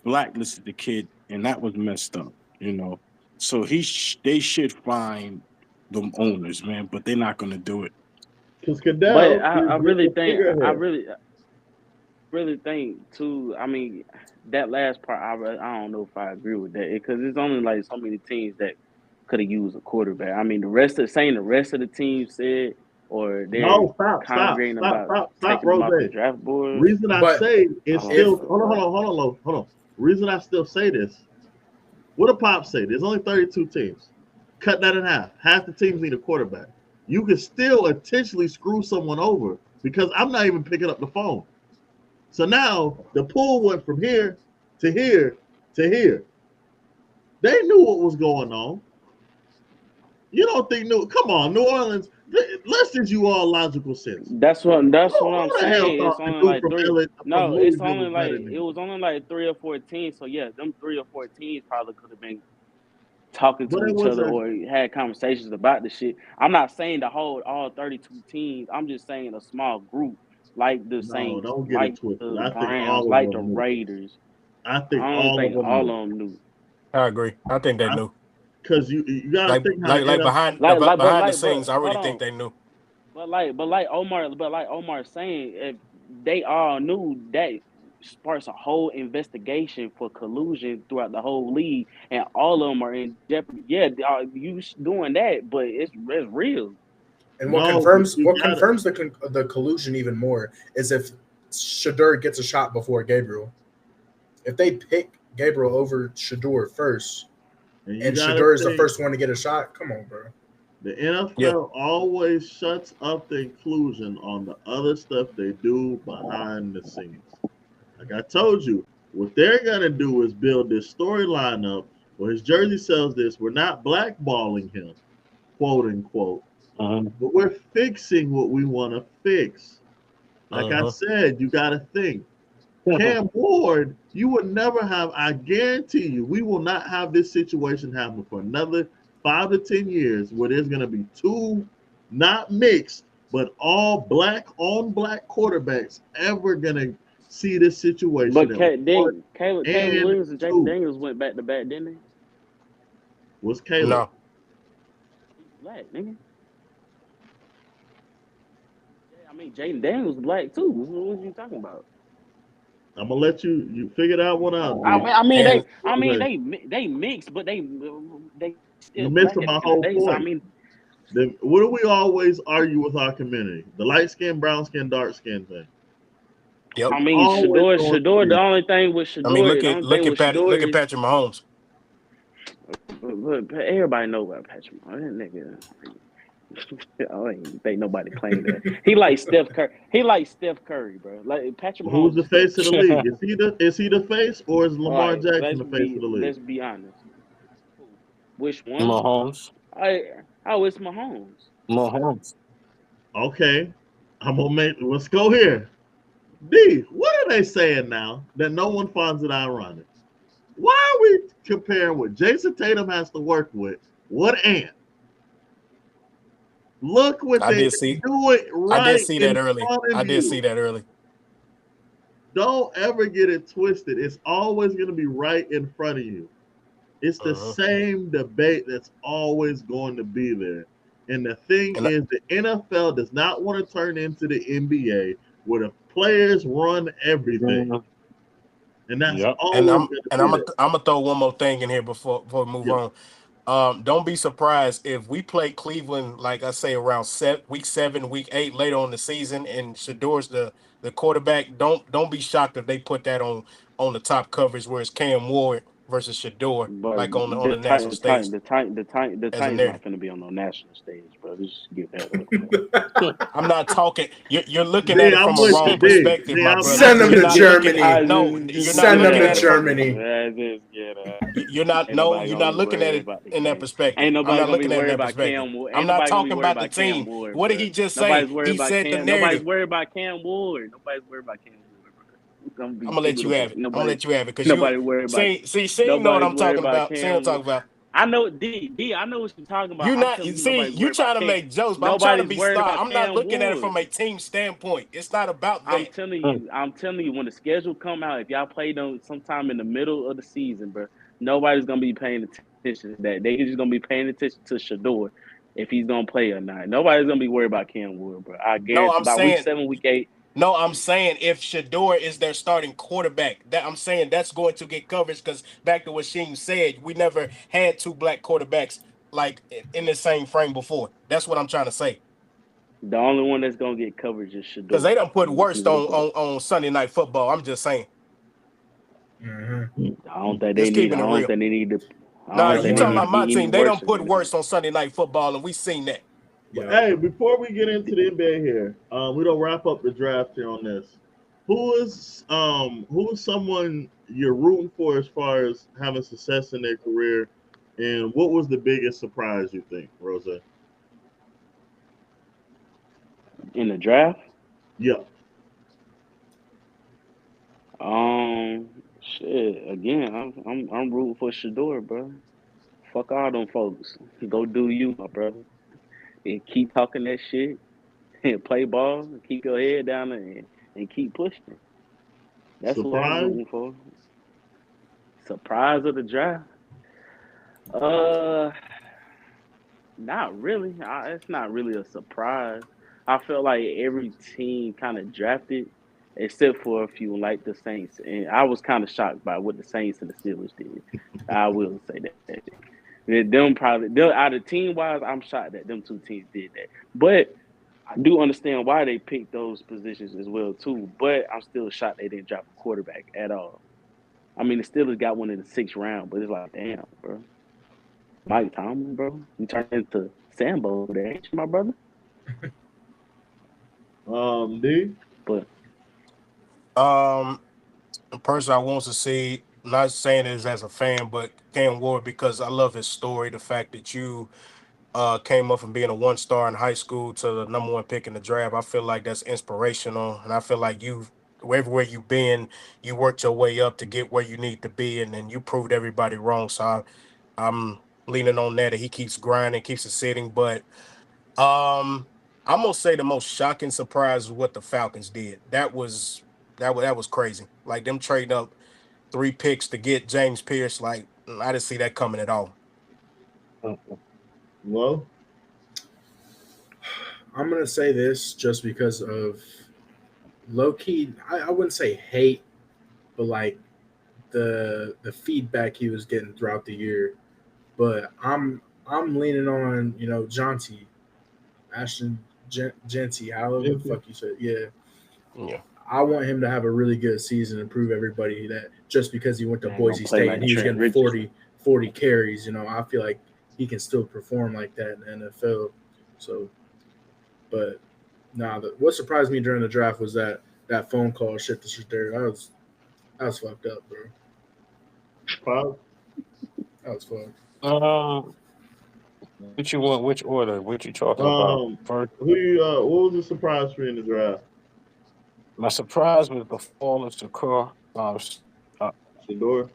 blacklisted the kid, and that was messed up. So they should find them owners, man. But they're not gonna do it. Because But Cadell is I really the think figurehead. really think too. I mean, that last part, I don't know if I agree with that because it's only like so many teams that could have used a quarterback. I mean, the rest of the team said, or they're No, stop, stop, congregating stop, about stop, stop, taking them off the Rose. draft board. Reason I But say I it's don't if still know, hold on, hold bro. on, hold on, hold on. Reason I still say this. What do Pop say? There's only 32 teams. Cut that in half. Half the teams need a quarterback. You can still intentionally screw someone over because I'm not even picking up the phone. So now the pool went from here to here to here. They knew what was going on. You don't think Come on, New Orleans. Let's just you all logical sense. That's what I'm Who the hell saying. It's thought the only dude like from three. LA from No, Louisville was better than it him? was only like 3 or 4 teams. So yeah, them 3 or 4 teams probably could have been talking But to it each was other a or had conversations about the shit. I'm not saying to hold all 32 teams. I'm just saying a small group like the no. Saints, Don't get it like twisted. the I think Browns, all of like the them knew. Raiders. I think I don't all of think them all knew. of them knew. I agree. I think they knew. Because you got to Like think how the like like NFL. But behind the scenes, I hold really think on. they knew. But like Omar saying, if they all knew that sparks a whole investigation for collusion throughout the whole league, and all of them are in jeopardy. Yeah, doing that, but it's real. and what No, confirms you what got to. confirms the collusion even more is if Shedeur gets a shot before Gabriel. If they pick Gabriel over Shedeur first, And you and got to Shedeur is the think first one to get a shot, come on, bro. the Yeah. NFL always shuts up the inclusion on the other stuff they do behind the scenes. Like I told you, what they're going to do is build this storyline up where his jersey sells this. We're not blackballing him, quote unquote, but we're fixing what we want to fix. Like I Uh-huh. said, you got to think. Cam Ward, you would never have, I guarantee you, we will not have this situation happen for another 5 to 10 years where there's going to be two, not mixed, but all black on black quarterbacks ever going to see this situation But at one Caleb and Williams and Jaden two. Daniels went back to back, didn't they? Was Caleb. No. He's black, nigga. Yeah, I mean Jaden Daniels black too. What are you talking about? I'm going to let you figure that one out, I D. mean, I mean they, And I mean Rozay. they mixed, but they still You black missing at the my end of whole the day. So I point. mean, Then what do we always argue with our community? The light skin, brown skin, dark skin thing. yep. It's always going to Shedeur. be. I mean, The only thing with Look Shedeur at is, Patrick Mahomes. but everybody know about Patrick Mahomes. That nigga. I don't even think nobody claimed that. He like Steph Curry. He like Steph Curry, bro. Like Patrick Who's Mahomes the is Steph face of the Curry. league? Is he the face or is All Lamar right, Jackson the face of the league? let's be honest. Which one? Mahomes. I oh, it's Mahomes. Mahomes. Okay. Let's go here. D, what are they saying now that no one finds it ironic? Why are we comparing what Jason Tatum has to work with? What ant? Look what I they did see do it I did right see that in early. front of I did see you. that early. Don't ever get it twisted. It's always going to be right in front of you. It's the Uh-huh. same debate that's always going to be there. And the thing And is, the NFL does not want to turn into the NBA where the players run everything. Mhm. And that's Yep. and always going to I'm be gonna there. I'm gonna throw one more thing in here before we move Yeah. on. Don't be surprised if we play Cleveland, like I say, around week 7, week 8, later on the season, and Shedeur's the quarterback. Don't be shocked if they put that on the top coverage where it's Cam Ward versus Shedeur, But like on the national stage the as a Titans not narrative. going to be on no national stage, bro. Just get that up, bro. I'm not talking. You're looking at D, it I'm from a with wrong you, D. perspective, D, my I'm brother. Send with them you. You're to not looking. Germany. No, you're not Send them looking to at it from. Germany. You're not. Ain't No, nobody you're gonna not be looking at worried it about the in that Cam. perspective. Ain't I'm nobody not gonna be looking at it in worried that about perspective. Cam Ward. I'm Ain't not nobody gonna be talking worried about the about Cam team. Ward, What did bro. he just say? Nobody's worried He about said the Cam. Nobody's narrative. worried about Cam Ward. Nobody's worried about Cam Ward, bro. It's gonna I'm be gonna let single you the have ball. it. I'm gonna let you have it because you Nobody worried about. see, you know what Nobody's I'm worried talking about about. See what I'm Cam Ward. talking about. I know D. I know what you're talking about. You I'm not telling you, see nobody's you worried about trying to Cam. make jokes, but I'm trying to Nobody's be worried star. about I'm not Cam looking at it from Ward. a team standpoint. It's not about I'm that. telling you, when the schedule come out, if y'all play them sometime in the middle of the season, bro, nobody's gonna be paying attention to that. They just gonna be paying attention to Shedeur if he's gonna play or not. Nobody's gonna be worried about Cam Ward, bro. I No, guarantee I'm by week saying 7, week 8. no, I'm saying if Shedeur is their starting quarterback, that I'm saying that's going to get coverage because back to what Sheem said, we never had two black quarterbacks like in the same frame before. That's what I'm trying to say. The only one that's gonna get coverage is Because Shedeur. they don't put I'm just worst leave it on, at that. on Sunday Night Football. I'm just saying. I don't think they Just need. keeping I it don't real. think they need to. I Nah, don't I think you they talking need wanted. to about my get any team. They worse don't put than that. worst on Sunday Night Football, and we seen that. But, Yeah. hey, before we get into the NBA here, we don't wrap up the draft here on this. Who is someone you're rooting for as far as having success in their career, and what was the biggest surprise you think, Rosa? In the draft. Yeah. Shit. Again, I'm rooting for Shedeur, bro. Fuck all them folks. Go do you, my brother. And keep talking that shit and play ball and keep your head down and keep pushing. That's who I'm Surprise? rooting for. Surprise of the draft? Uh, Not really. It's not really a surprise. I felt like every team kind of drafted, except for a few, like the Saints. And I was kind of shocked by what the Saints and the Steelers did. I will say that. Out of team wise, I'm shocked that them two teams did that. But I do understand why they picked those positions as well too. But I'm still shocked they didn't draft a quarterback at all. I mean, the Steelers got one in the 6th round, but it's like, damn, bro. Mike Tomlin, bro. You turned into Sambo there, ain't you, my brother? D. But A person I want to see, not saying this as a fan, but Cam Ward because I love his story. The fact that you came up from being a 1 star in high school to the #1 pick in the draft. I feel like that's inspirational, and I feel like everywhere you've been, you worked your way up to get where you need to be, and then you proved everybody wrong. So I'm leaning on that he keeps grinding, keeps succeeding. But I'm gonna say the most shocking surprise was what the Falcons did. That was crazy. Like them trading up 3 picks to get James Pierce. Like I didn't see that coming at all. Well, I'm gonna say this just because of low key. I wouldn't say hate, but like the feedback he was getting throughout the year. But I'm leaning on Jonty Ashton Genty, however the fuck you said. Yeah, Yeah. I want him to have a really good season and prove everybody that just because he went to man, gonna Boise play State like and he was Trent getting Richardson. 40 carries, I feel like he can still perform like that in the NFL. So, but what surprised me during the draft was that phone call shit to Shedeur. That was fucked up, bro. Pop. That was fucked. Which you want? Which order? What you talking about first? What was the surprise for you in the draft? My surprise was the fall of Shakur. Uh, Shedeur?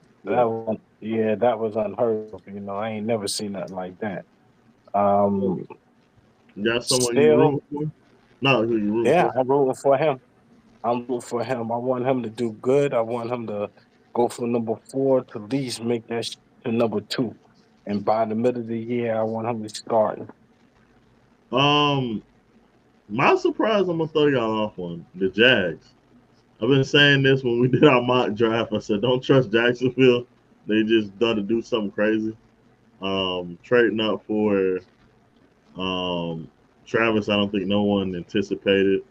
Yeah. that was unheard of. I ain't never seen nothing like that. You got someone you Still, root for? No, who you root yeah, for? I'm rooting for him. I'm rooting for him. I want him to do good. I want him to go from number 4 to at least make that to number 2. And by the middle of the year, I want him to start. Um, my surprise, I'm gonna throw y'all off on the Jags. I've been saying this when we did our mock draft. I said, don't trust Jacksonville. They just done to do something crazy. Trading up for Travis, I don't think no one anticipated.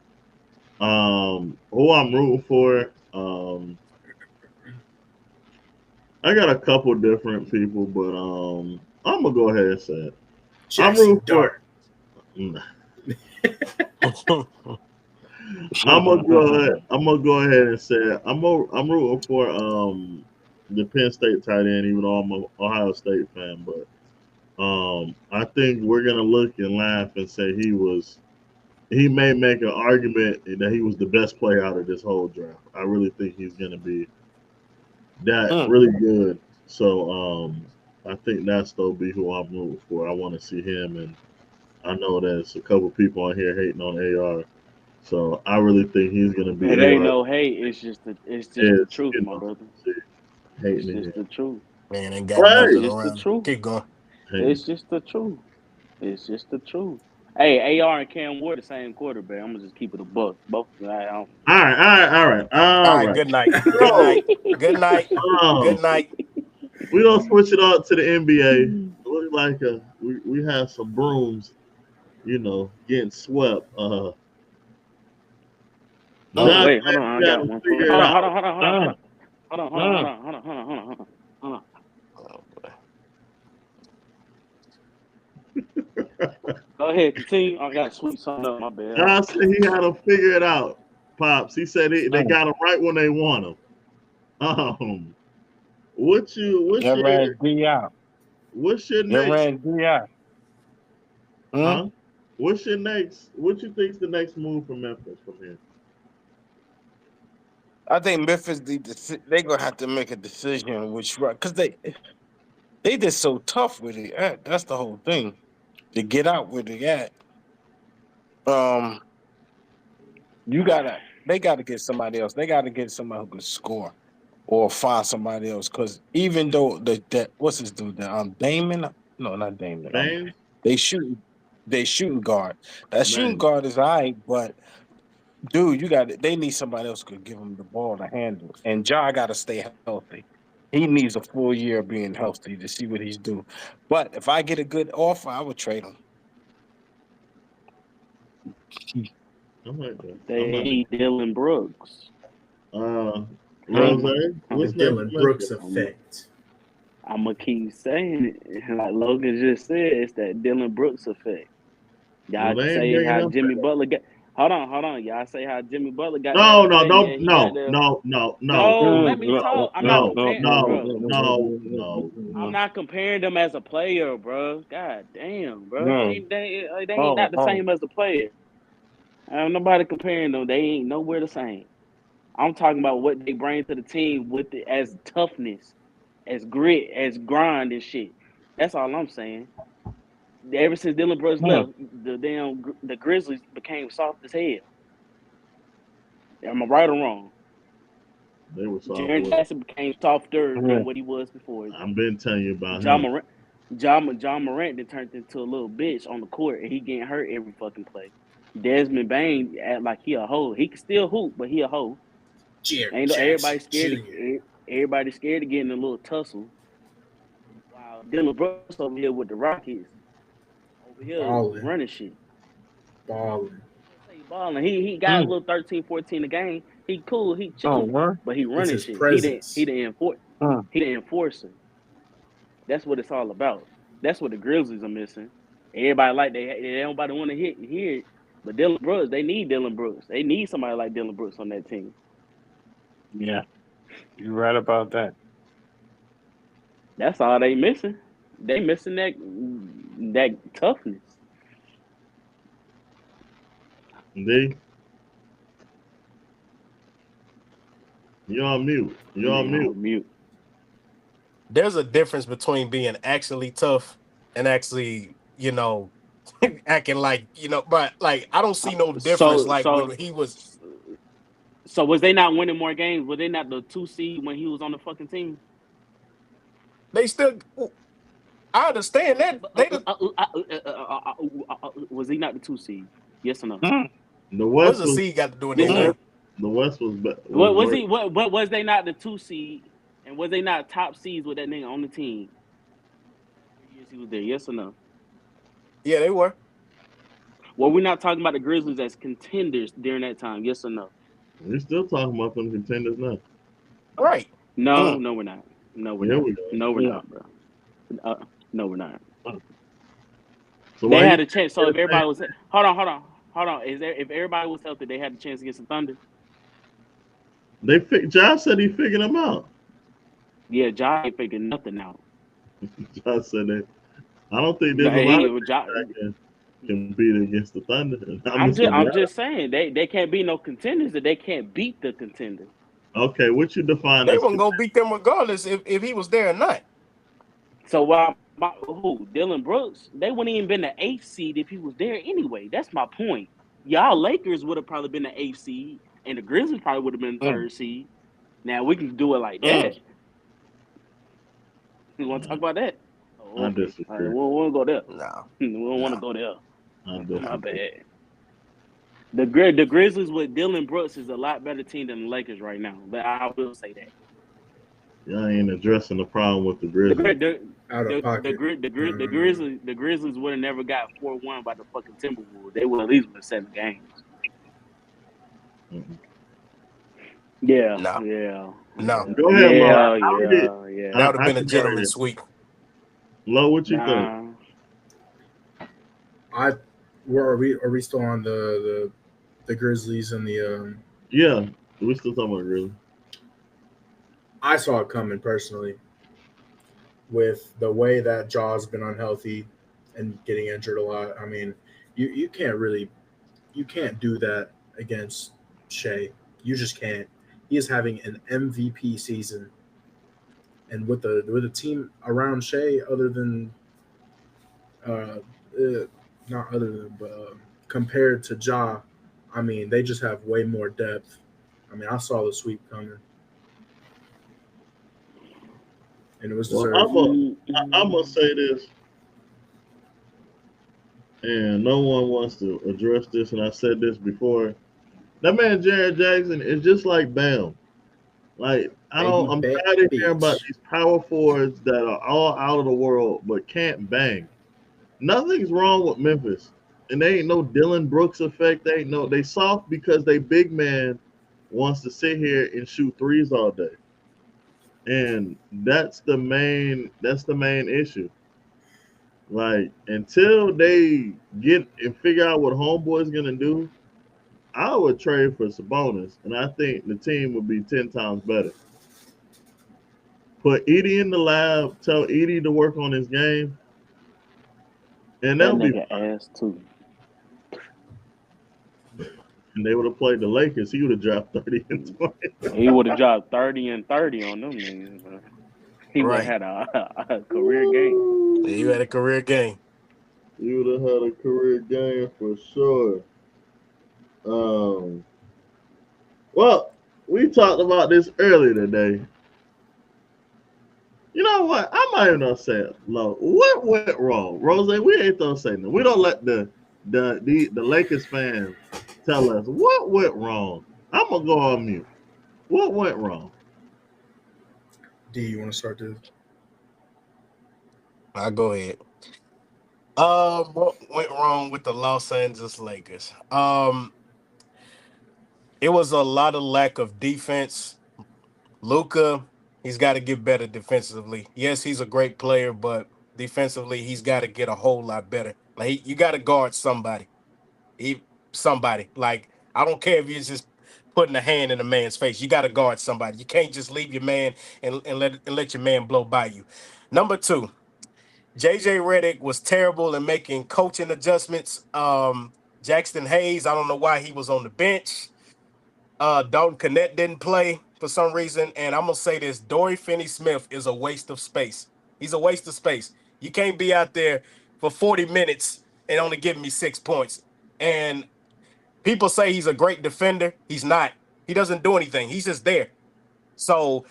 Who I'm rooting for, I got a couple different people, but I'm gonna go ahead and say it. I'm Jackson rooting for. Dart. Nah. I'm gonna go ahead and say it. I'm rooting for the Penn State tight end, even though I'm an Ohio State fan. But I think we're gonna look and laugh and say he may make an argument that he was the best player out of this whole draft. I really think he's gonna be that really good. So I think that's still be who I'm rooting for. I want to see him, and I know there's a couple people on here hating on AR. So I really think he's gonna be It ain't AR. no hate. It's just the truth, my brother. It's Hating just him. the truth. Man, ain't got Right. It's nothing just the around. truth. Keep going. It's just the truth. It's just the truth. Hey, AR and Cam Ward the same quarterback. I'm gonna just keep it a buck. Both of them. All right. Good night. Good So, night. Good night. Good night. We don't switch it up to the NBA. Look like we have some brooms, getting swept. Wait, hold on. I got one. Hold Figure it on, out. hold on, hold on, hold on, hold on, hold on, hold on, hold on, hold on, hold on, hold on. Go ahead, continue. I got to sweep something up. My bad. I said he had to figure it out, Pops. He said they got him right when they want him. What's your next? Huh? What's your next? What you think's the next move for Memphis from here? I think Memphis they gonna have to make a decision which right because they just so tough with it. That's the whole thing. To get out where they at. They gotta get somebody else. They gotta get somebody who can score or find somebody else. Because even though that what's his dude? Damon? No, not Damon. They shooting guard. That shooting guard is all right, but dude, they need somebody else who could give him the ball to handle. And Ja gotta stay healthy. He needs a full year of being healthy to see what he's doing. But if I get a good offer, I would trade him. They need Dylan Brooks. Rozay, what's the Dylan Brooks effect? I'm gonna keep saying it. Like Logan just said, it's that Dylan Brooks effect. Y'all say how Jimmy Butler got. Hold on. Y'all say how Jimmy Butler got. No. Let me talk. I'm not comparing. No. I'm not comparing them as a player, bro. God damn, bro. They ain't not the same as a player. Nobody comparing them. They ain't nowhere the same. I'm talking about what they bring to the team with it as toughness, as grit, as grind and shit. That's all I'm saying. Ever since Dylan Brooks left, the Grizzlies became soft as hell. Am I right or wrong? They were soft. Jaren Jackson became softer than what he was before. I've been telling you about him. John Morant then turned into a little bitch on the court, and he getting hurt every fucking play. Desmond Bain act like he a hoe. He can still hoop, but he a hoe. Ain't everybody scared? Everybody's scared of getting a little tussle. While Dylan Brooks over here with the Rockets, over here running shit. Balling. He got a little 13, 14 a game. He cool. He chill. But he running shit. He the enforcer. That's what it's all about. That's what the Grizzlies are missing. Everybody they nobody want to hear it. But Dylan Brooks, they need Dylan Brooks. They need somebody like Dylan Brooks on that team. Yeah, you're right about that. That's all they missing. They missing that toughness. You're on mute. There's a difference between being actually tough and actually, acting like, but like I don't see no difference when he was. So was they not winning more games? Were they not the 2 seed when he was on the fucking team? They still. I understand that. Was he not the 2 seed? Yes or no? The West was a seed got to do with the West was. What was he? What was they not the 2 seed? And was they not top seeds with that nigga on the team? Years he was there. Yes or no? Yeah, they were. Well, we're not talking about the Grizzlies as contenders during that time. Yes or no? We're still talking about them contenders now. Right. No, we're not. No, we're Yeah, not. we are. No, we're No. not, bro. No, we're not. So They why you had a chance. So if everybody was, hold on. If everybody was healthy, they had a chance against the Thunder. Josh said he figured them out. Yeah, Josh ain't figuring nothing out. Josh said that. I don't think there's a Like, lot of he, teams Josh, that can compete against the Thunder. I'm just gonna be I'm just saying they can't be no contenders. That they can't beat the contenders. okay. What you define They as weren't gonna beat them regardless if he was there or not. So why who Dylan Brooks? They wouldn't even been the eighth seed if he was there anyway. That's my point. Y'all Lakers would have probably been the eighth seed, and the Grizzlies probably would have been the Mm. third seed. Now we can do it like that. Mm. You want to talk about that? Oh, I okay. All right, disagree. we won't go there. No, We don't want to no. go there. I My disagree. bad. The Grizzlies with Dylan Brooks is a lot better team than the Lakers right now. But I will say that Y'all ain't addressing the problem with the the Grizzlies. Out of pocket. The Grizzlies would have never got 4-1 by the fucking Timberwolves. They would at least win 7 games. Mm-mm. Yeah, No. yeah, No. Go ahead, Lo. yeah. That would have been a can go gentleman's ahead. sweep. Lo, what you think? Nah, Where are we? Are we still on the Grizzlies and the? Yeah, we still talking about Grizzlies. I saw it coming personally, with the way that Jaw's been unhealthy and getting injured a lot. I mean, you can't do that against Shea. You just can't. He is having an MVP season, and with the team around Shea, other than not other than, but compared to Ja, I mean, they just have way more depth. I mean, I saw the sweep coming, and it was Well, deserved. I'm gonna say this, and no one wants to address this, and I said this before. That man Jared Jackson is just like Bam. Like Baby I'm back tired of hearing about bitch. these power forwards that are all out of the world but can't bang. Nothing's wrong with Memphis, and they ain't no Dylan Brooks effect. They soft because they big man wants to sit here and shoot threes all day, and that's the main issue. Like until they get and figure out what Homeboy's gonna do, I would trade for Sabonis, and I think the team would be 10 times better. Put Edie in the lab, tell Edie to work on his game, and that they'll be nigga fine. ass too. And they would have played the Lakers. He would have dropped 30 and 20. He would have dropped 30 and 30 on them niggas. Bro. He would Right. have had a career game. Yeah, you had a career game. You would have had a career game for sure. Well, we talked about this earlier today. You know what? I'm not even gonna say it. Low. What went wrong, Rozay? We ain't gonna say nothing. We don't let the Lakers fans tell us what went wrong. I'm gonna go on mute. What went wrong? D, you want to start this? I'll go ahead. What went wrong with the Los Angeles Lakers? It was a lot of lack of defense. Luka, he's got to get better defensively. Yes, he's a great player, but defensively, he's got to get a whole lot better. Like you got to guard somebody. Somebody. Like I don't care if you're just putting a hand in a man's face. You got to guard somebody. You can't just leave your man and let your man blow by you. Number two, JJ Redick was terrible in making coaching adjustments. Jackson Hayes, I don't know why he was on the bench. Dalton Connect didn't play for some reason. And I'm going to say this, Dorian Finney-Smith is a waste of space. He's a waste of space. You can't be out there for 40 minutes and only give me 6 points. And people say he's a great defender. He's not. He doesn't do anything. He's just there. So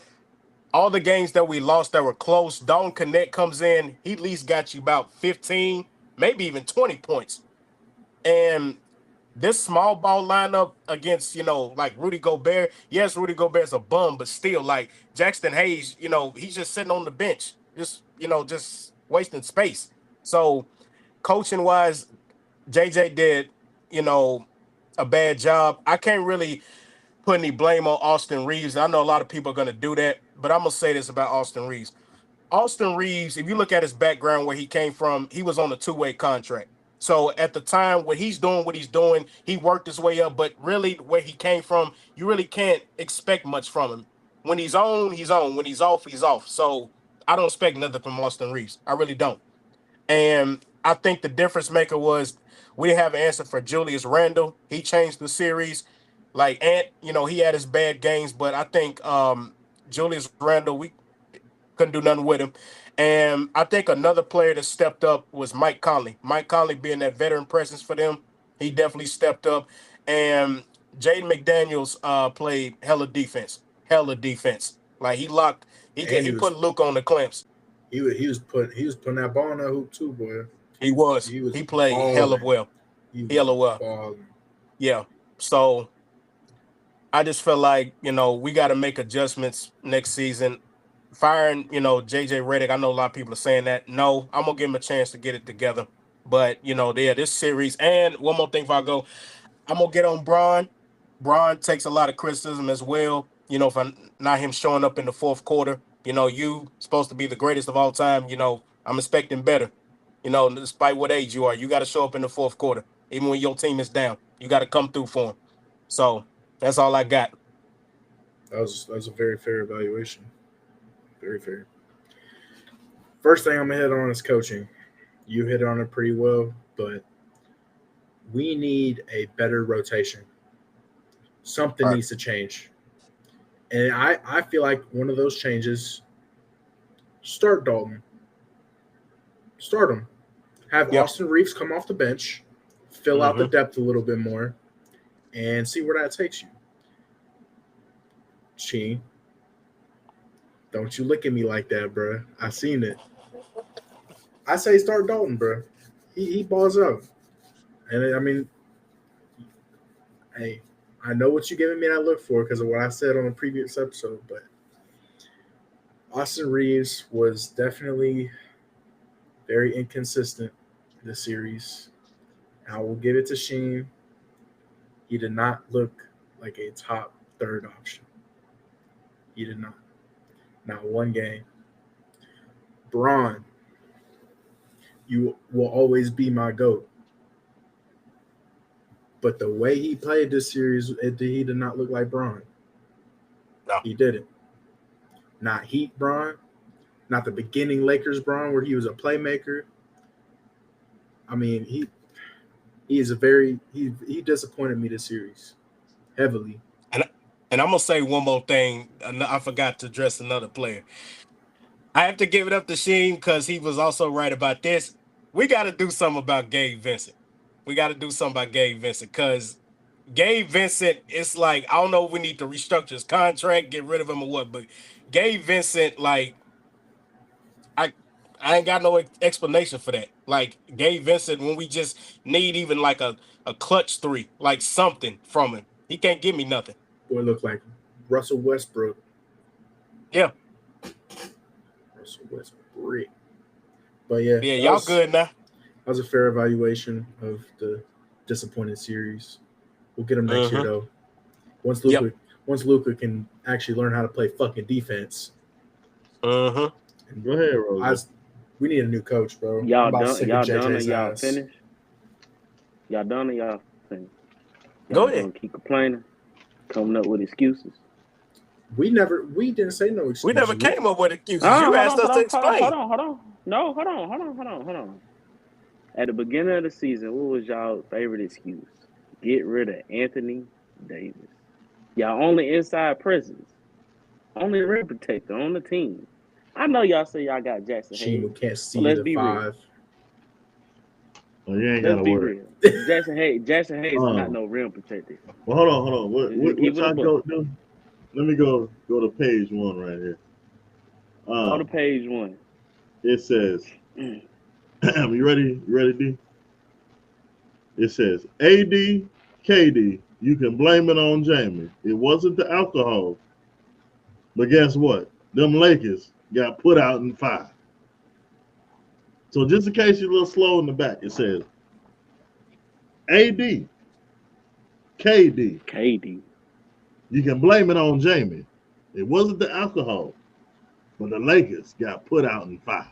all the games that we lost that were close, Dalton Connect comes in. He at least got you about 15, maybe even 20 points. And this small ball lineup against, like Rudy Gobert. Yes, Rudy Gobert's a bum, but still, like Jackson Hayes, he's just sitting on the bench, just wasting space. So coaching wise, JJ did, a bad job. I can't really put any blame on Austin Reeves. I know a lot of people are going to do that. but I'm gonna say this about Austin Reeves. Austin Reeves, if you look at his background where he came from, he was on a two-way contract. So at the time when he's doing what he's doing, he worked his way up. But really, where he came from, you really can't expect much from him. When he's on, he's on. When he's off, he's off. So I don't expect nothing from Austin Reeves. I really don't. And I think the difference maker was we didn't have an answer for Julius Randle. He changed the series. Like, and he had his bad games, but I think Julius Randle, we couldn't do nothing with him. And I think another player that stepped up was Mike Conley. Mike Conley being that veteran presence for them, he definitely stepped up. And Jaden McDaniels played hella defense. Like he put Luke on the clamps. He was putting that ball in that hoop too, boy. He played hella well. Balling. Yeah. So I just feel like, we got to make adjustments next season. Firing, JJ Redick, I know a lot of people are saying that. No, I'm going to give him a chance to get it together. But, this series. And one more thing before I go, I'm going to get on Bron. Bron takes a lot of criticism as well, for not him showing up in the fourth quarter. You supposed to be the greatest of all time. I'm expecting better. Despite what age you are, you got to show up in the fourth quarter. Even when your team is down, you got to come through for him. So that's all I got. That was a very fair evaluation. Very fair. First thing I'm going to hit on is coaching. You hit on it pretty well, but we need a better rotation. Something needs to change. And I feel like one of those changes, start Dalton. Start him. Have Austin Reeves come off the bench, fill out the depth a little bit more, and see where that takes you. Sheen, don't you look at me like that, bro. I seen it. I say start Dalton, bro. He balls out. And, I mean, hey, I know what you're giving me that look for because of what I said on the previous episode, but Austin Reeves was definitely very inconsistent in the series. I will give it to Sheen. He did not look like a top third option. He did not. Not one game. Bron, you will always be my GOAT. But the way he played this series, he did not look like Bron. No. He didn't. Not Heat Bron. Not the beginning Lakers Bron where he was a playmaker. I mean, he disappointed me this series heavily. And I'm going to say one more thing. I forgot to address another player. I have to give it up to Sheen because he was also right about this. We got to do something about Gabe Vincent. Because Gabe Vincent, it's like, I don't know if we need to restructure his contract, get rid of him or what, but Gabe Vincent, like, I ain't got no explanation for that. Like, Gabe Vincent, when we just need even like a clutch three, like something from him, he can't give me nothing. Boy, look like Russell Westbrook. Yeah. Russell Westbrook. But yeah, y'all good now. That was a fair evaluation of the disappointed series. We'll get him next year though. Once Luka can actually learn how to play fucking defense. Go ahead, Rozay. We need a new coach, bro. Y'all done or y'all finished? Y'all done or y'all finished? Go ahead. Keep complaining, coming up with excuses. We didn't say no excuses. We never came up with excuses. You asked us to explain. Hold on. At the beginning of the season, what was y'all favorite excuse? Get rid of Anthony Davis. Y'all only inside presence. Only rim protector on the team. I know y'all say y'all got Jackson Hayes. Can't see the five. Well, you ain't got to worry. Jackson Hayes is not no rim protector. Well, hold on. What y'all go do? Let me go to page 1 right here. Go to page 1. It says, you ready? You ready, D? It says, AD, KD, you can blame it on Jamie. It wasn't the alcohol. But guess what? Them Lakers got put out in 5. So just in case you're a little slow in the back, it says, AD, KD, you you can blame it on Jamie. It wasn't the alcohol. but the Lakers got put out in 5.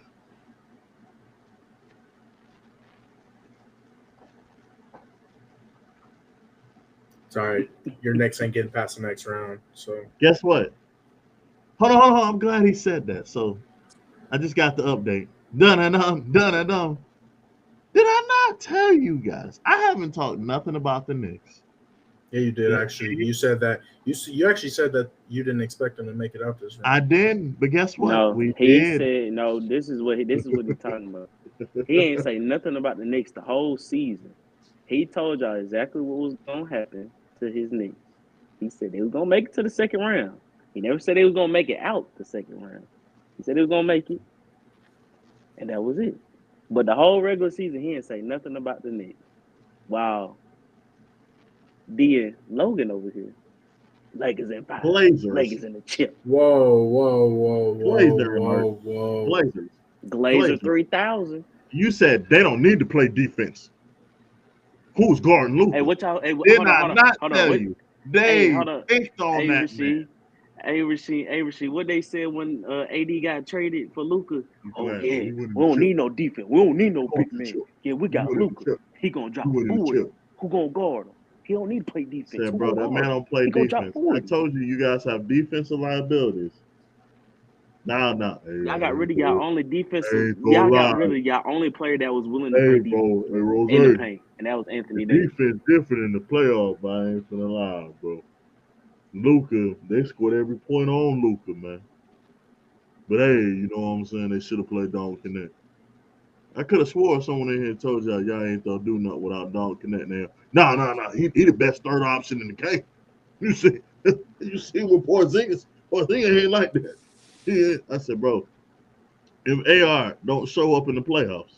Sorry, your Knicks ain't getting past the next round. So guess what? Hold on. I'm glad he said that. So I just got the update. Dun. Did I not tell you guys? I haven't talked nothing about the Knicks. yeah, you did actually. You said that you actually said that you didn't expect them to make it up this round. I didn't, but guess what? No, We he did. said no. This is what he's talking about. He ain't say nothing about the Knicks the whole season. He told y'all exactly what was gonna happen to his Knicks. He said they was gonna make it to the second round. He never said they was gonna make it out the second round. He said they was gonna make it, and that was it. But the whole regular season, he didn't say nothing about the Knicks. Wow, D and Logan over here. Lakers in 5. Blazers. Lakers in the chip. Whoa. Blazers. Glazer 3000. You said they don't need to play defense. Who's guarding Luka? Hey, what y'all? Hey, Did hold I on, not hold tell on. you? They Hold on. picked on that Rasheed. man. Rasheed, what they said when AD got traded for Luka? Oh Glad yeah, he wouldn't we don't chip. need no defense. We don't need no He big wouldn't man. chip. Yeah, we He got wouldn't Luka. chip. He gonna drop He wouldn't 40. chip. Who gonna guard him? He don't need to play defense. Said, Who bro, gonna that man guard him? don't play He gonna drop defense. 40. I told you guys have defensive liabilities. Nah. Hey, Y'all got rid of y'all only defensive. Hey, Y'all got rid of y'all only player that was willing to play defense bro. Hey, Rozay. in the paint, and that was Anthony The Davis. defense different in the playoffs, but I ain't finna lie, bro. Luka, they scored every point on Luka, man. But hey, you know what I'm saying? They should have played Don Connect. I could have swore someone in here told y'all ain't gonna do nothing without Don Connect now. Nah. He the best third option in the game. You see what Porzingis ain't like that. I said, bro, if AR don't show up in the playoffs,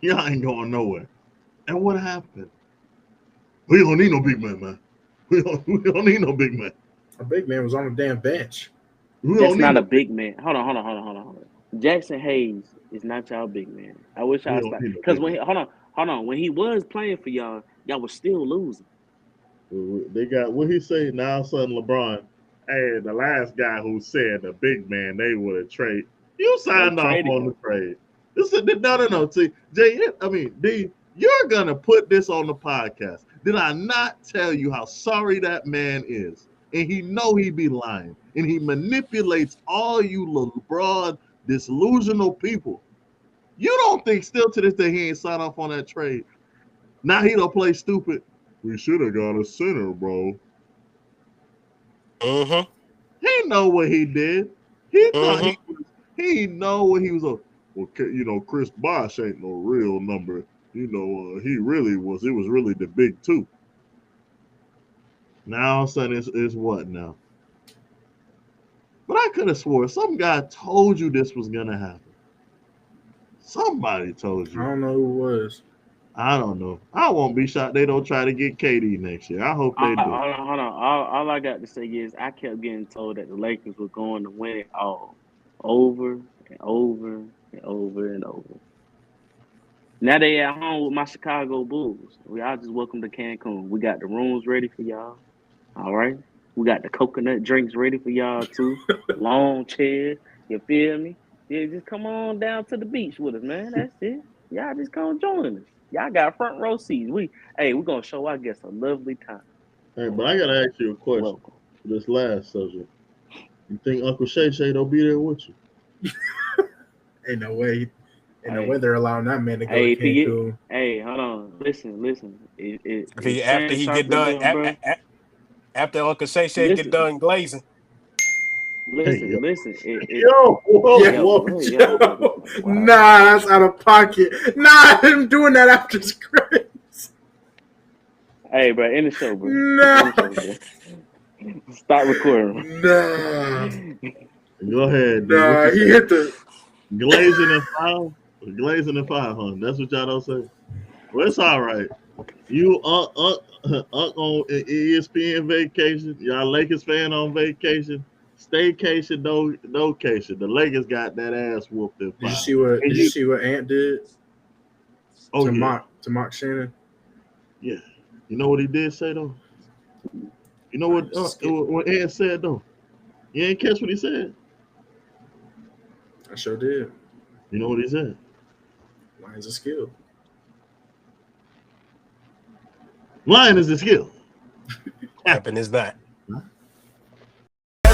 y'all ain't going nowhere. And what happened? We don't need no big man. We don't need no big man. A big man was on the damn bench. That's not a big man. Hold on. Jackson Hayes is not y'all big man. I wish y'all stop. Because when hold on, when he was playing for y'all was still losing. They got what he say now, son LeBron. Hey, the last guy who said the big man they would have traded. You signed off on the trade. No. See, D, you're gonna put this on the podcast. Did I not tell you how sorry that man is? And he know he be lying. And he manipulates all you LeBron disillusional people. You don't think still to this day he ain't signed off on that trade? Now he don't play stupid. We should have got a center, bro. Mm-hmm. He know what he did. He thought he know what he was on. Well, you know, Chris Bosh ain't no real number. You know, he really was. It was really the big two. Now all of a sudden it's what now? But I could have swore some guy told you this was gonna happen. Somebody told you. I don't know who it was. I don't know. I won't be shocked they don't try to get KD next year. I hope they do. Hold on. All I got to say is I kept getting told that the Lakers were going to win it all over and over and over and over. Now they at home with my Chicago Bulls. We all just welcome to Cancun. We got the rooms ready for y'all. All right. We got the coconut drinks ready for y'all too. Long chairs. You feel me? Yeah, just come on down to the beach with us, man. That's it. Y'all just come join us. Y'all got front row seats. We're gonna show our guests a lovely time. Hey, but I gotta ask you a question. Welcome. For this last subject. You think Uncle Shay Shay don't be there with you? Ain't no way they're allowing that man to go to Cancun. Hold on. Listen. After Uncle Shay Shay get done glazing. Listen. Whoa. Nah, that's out of pocket. Nah, him doing that after his credits. Hey, bro, in the show, bro. Nah. Start recording. Nah. Go ahead. Nah, he hit the glazing and five, huh? That's what y'all don't say. Well, it's all right. You on ESPN vacation. Y'all Lakers fan on vacation. Staycation, no cation. The Lakers got that ass whooped in 5. Did you see what Ant did? Oh, to mock Shannon. Yeah. You know what he did say though? You know what Ant said though? You ain't catch what he said? I sure did. You know what he said? Lying's a skill. Lying is a skill. Capping is not.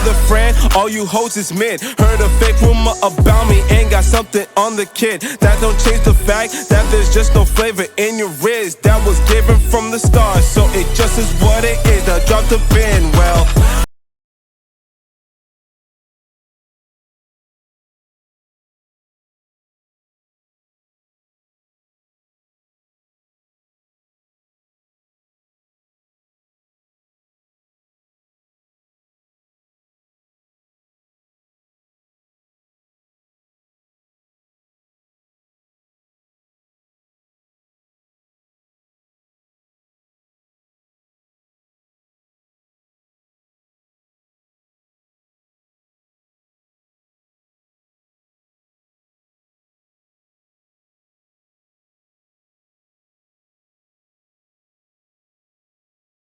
The friend, all you hoes is men. Heard a fake rumor about me and got something on the kid. That don't change the fact that there's just no flavor in your wrist. That was given from the start, so it just is what it is. Now drop the pin, well,